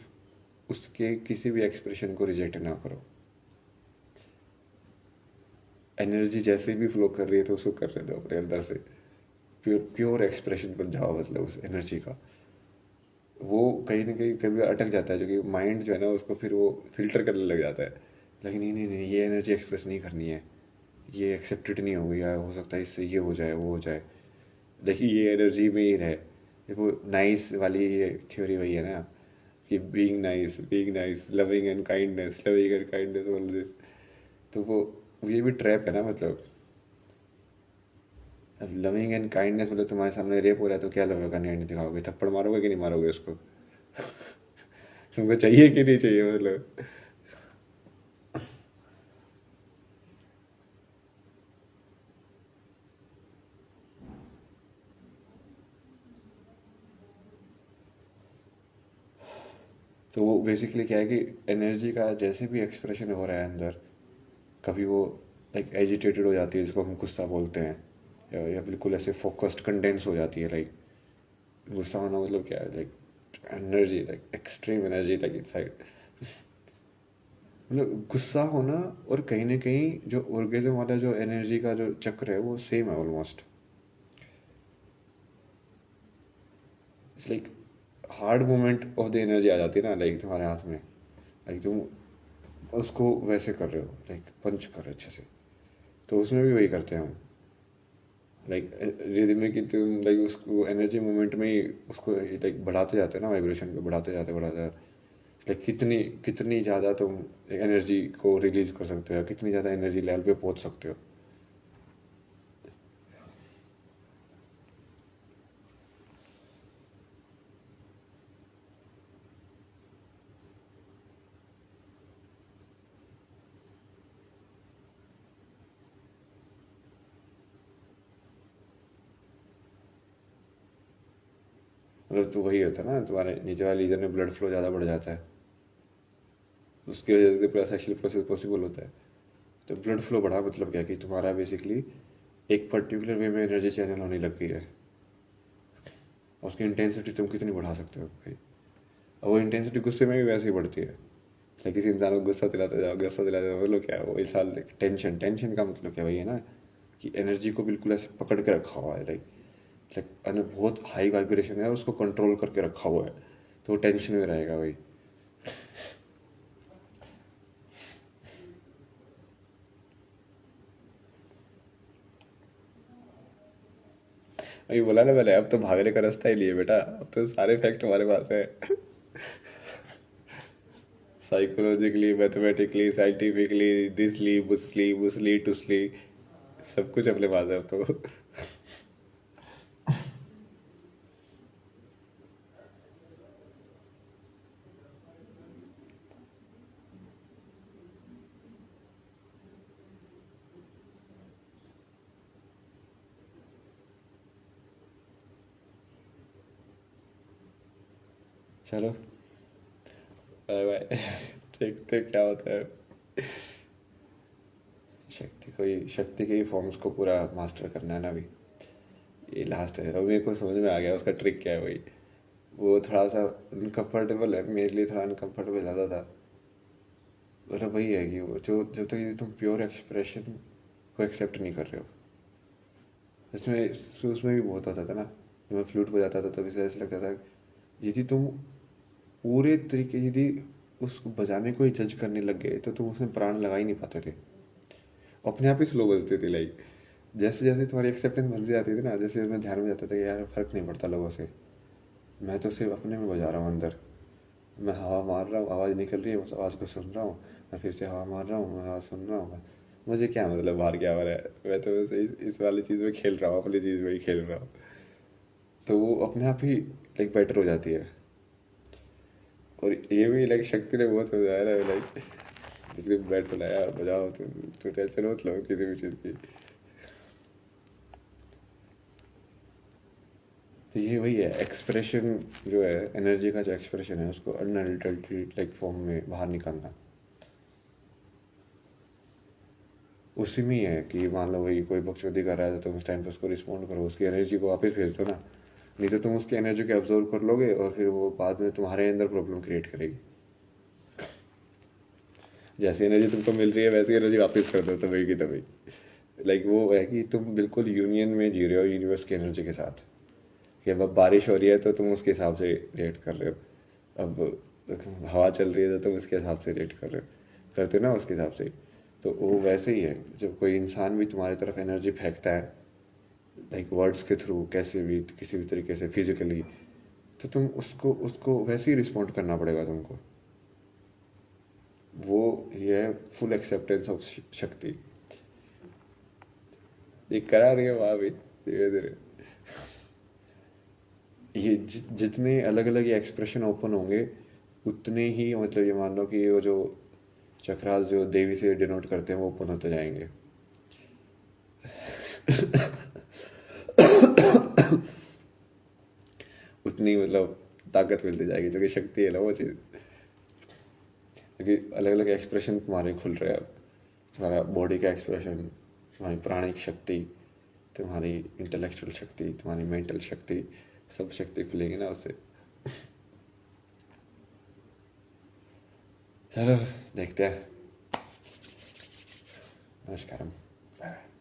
उसके किसी भी एक्सप्रेशन को रिजेक्ट ना करो। एनर्जी जैसे भी फ्लो कर रही है तो उसको कर रहे दो अपने अंदर से, प्योर प्योर एक्सप्रेशन बन जाओ, मतलब उस एनर्जी का। वो कहीं ना कहीं कभी अटक जाता है, जो कि माइंड जो है ना उसको फिर वो फिल्टर करने लग जाता है। लेकिन नहीं नहीं नहीं, ये एनर्जी एक्सप्रेस नहीं करनी है, ये एक्सेप्टेड नहीं होगी, या हो सकता है इससे ये हो जाए वो हो जाए, लेकिन ये एनर्जी में ही रहे। देखो, नाइस वाली ये थ्योरी वही है ना, कि being nice, loving and kindness, all this. तो वो ये भी ट्रैप है ना, मतलब अब लविंग एंड काइंडनेस मतलब तुम्हारे सामने रेप हो रहा है तो क्या लव एंड काइंडनेस दिखाओगे, थप्पड़ मारोगे कि नहीं मारोगे उसको? तुमको चाहिए कि नहीं चाहिए मतलब? तो वो बेसिकली क्या है कि एनर्जी का जैसे भी एक्सप्रेशन हो रहा है अंदर, कभी वो लाइक एजिटेटेड हो जाती है जिसको हम गुस्सा बोलते हैं, या बिल्कुल ऐसे फोकस्ड कंडेंस हो जाती है लाइक। गुस्सा होना मतलब क्या है, like energy, like extreme energy like inside. मतलब गुस्सा होना और कहीं ना कहीं जो orgasm वाला जो एनर्जी का जो चक्र है वो सेम है almost. It's like hard moment of the energy आ जाती है ना लाइक तुम्हारे हाथ में, लाइक तुम उसको वैसे कर रहे हो, लाइक पंच कर रहे हो अच्छे से। तो उसमें भी वही करते हैं हम, लाइक रिदम में कि तुम लाइक उसको एनर्जी मोमेंट में ही उसको लाइक बढ़ाते जाते हैं ना, वाइब्रेशन को बढ़ाते जाते, लाइक कितनी कितनी ज़्यादा तुम एनर्जी को रिलीज कर सकते हो, कितनी ज़्यादा एनर्जी लेवल पे पहुंच सकते हो। मतलब तो वही होता है ना, तुम्हारे नीचे वाले लीजर में ब्लड फ्लो ज़्यादा बढ़ जाता है, उसकी वजह से पूरा सेक्शुअल प्रोसेस पॉसिबल होता है। तो ब्लड फ्लो बढ़ा मतलब क्या कि तुम्हारा बेसिकली एक पर्टिकुलर वे में एनर्जी चैनल होने लग गई है, और उसकी इंटेंसिटी तुम कितनी बढ़ा सकते हो भाई। और वो इंटेंसिटी गुस्से में भी वैसे ही बढ़ती है, लाइक किसी इंसान को गुस्सा दिलाते जाओ मतलब क्या है वो इंसान, टेंशन, टेंशन का मतलब क्या वही है ना, कि एनर्जी को बिल्कुल ऐसे पकड़ के रखा हुआ है, लाइक लाइक अने बहुत हाई वाइब्रेशन है, उसको कंट्रोल करके रखा हुआ है, तो वो टेंशन में रहेगा भाई। अभी बोला ना मैंने, अब तो भागने का रास्ता ही लिए बेटा, अब तो सारे फैक्ट हमारे पास है। साइकोलॉजिकली, मैथमेटिकली, साइंटिफिकली, दिसली बुसली बुसली टुसली, सब कुछ अपने पास है अब तो। चलो, बाय बाय। देखते क्या होता है। शक्ति के ही फॉर्म्स को पूरा मास्टर करना है ना अभी, ये लास्ट है। और मेरे को समझ में आ गया उसका ट्रिक क्या है भाई। वो थोड़ा सा अनकंफर्टेबल है मेरे लिए, थोड़ा अनकंफर्टेबल ज़्यादा था। मतलब वही है कि वो जो जब तक ये तुम प्योर एक्सप्रेशन को एक्सेप्ट नहीं कर रहे हो, इसमें उसमें भी बहुत होता था ना, जब मैं फ्लूट बजाता था तभी से ऐसा लगता था, यदि तुम पूरे तरीके यदि उसको बजाने को ही जज करने लग गए तो तुम उसमें प्राण लगा ही नहीं पाते थे, अपने आप ही स्लो बजती थी लाइक। जैसे जैसे तुम्हारी एक्सेप्टेंस बनती जाती थी ना, जैसे मैं ध्यान में जाता था कि यार फर्क नहीं पड़ता लोगों से, मैं तो सिर्फ अपने में बजा रहा हूँ अंदर। मैं हवा मार रहा हूँ, आवाज़ निकल रही है, उस आवाज़ को सुन रहा हूँ, मैं फिर से हवा मार रहा हूँ, मैं आवाज़ सुन रहा हूँ। मुझे क्या मतलब बाहर क्या हो रहा है, मैं तो बस इस वाली चीज़ में खेल रहा हूँ, अपनी चीज़ में ही खेल रहा हूँ। तो वो अपने आप ही लाइक बेटर हो जाती है। और ये भी लाइक शक्ति ने बहुत समझाया है लाइक, एकदम बैट बुलाया बजाओ, तो टेंशन मत लो किसी भी चीज़ की। तो ये वही है एक्सप्रेशन, जो है एनर्जी का जो एक्सप्रेशन है उसको अनअडल्टरेटेड लाइक फॉर्म में बाहर निकालना। उसी में ही है कि मान लो वही कोई बकचोदी कर रहा है तो तुम उस टाइम पे उसको रिस्पॉन्ड करो, उसकी एनर्जी को वापस भेज दो ना। नहीं तो तुम उसकी एनर्जी को एब्जॉर्व कर लोगे और फिर वो बाद में तुम्हारे अंदर प्रॉब्लम क्रिएट करेगी। जैसी एनर्जी तुमको मिल रही है वैसी एनर्जी वापस कर दो तभी की तभी। लाइक वो है कि तुम बिल्कुल यूनियन में जी रहे हो यूनिवर्स की एनर्जी के साथ, कि अब बारिश हो रही है तो तुम उसके हिसाब से रिएक्ट कर रहे हो, अब हवा चल रही है तो तुम उसके हिसाब से रिएक्ट कर रहे हो, करते हो ना उसके हिसाब से। तो वो वैसे ही है, जब कोई इंसान भी तुम्हारी तरफ एनर्जी फेंकता है लाइक वर्ड्स के थ्रू, कैसे भी किसी भी तरीके से फिजिकली, तो तुम उसको उसको वैसे ही रिस्पॉन्ड करना पड़ेगा तुमको। वो ये है फुल एक्सेप्टेंस ऑफ शक्ति, ये करा रही है वहाँ भी। धीरे धीरे ये जितने अलग अलग ये एक्सप्रेशन ओपन होंगे उतने ही मतलब ये मान लो कि वो जो चक्रास जो देवी से डिनोट करते हैं वो ओपन होते जाएंगे। उतनी मतलब ताकत मिलती जाएगी, जो कि शक्ति है ना वो चीज़। क्योंकि अलग अलग एक्सप्रेशन तुम्हारे खुल रहे हैं अब। तुम्हारा बॉडी का एक्सप्रेशन, तुम्हारी प्राणिक शक्ति, तुम्हारी इंटेलेक्चुअल शक्ति, तुम्हारी मेंटल शक्ति, सब शक्ति खुलेगी ना उससे। चलो देखते हैं। नमस्कारम। बाय।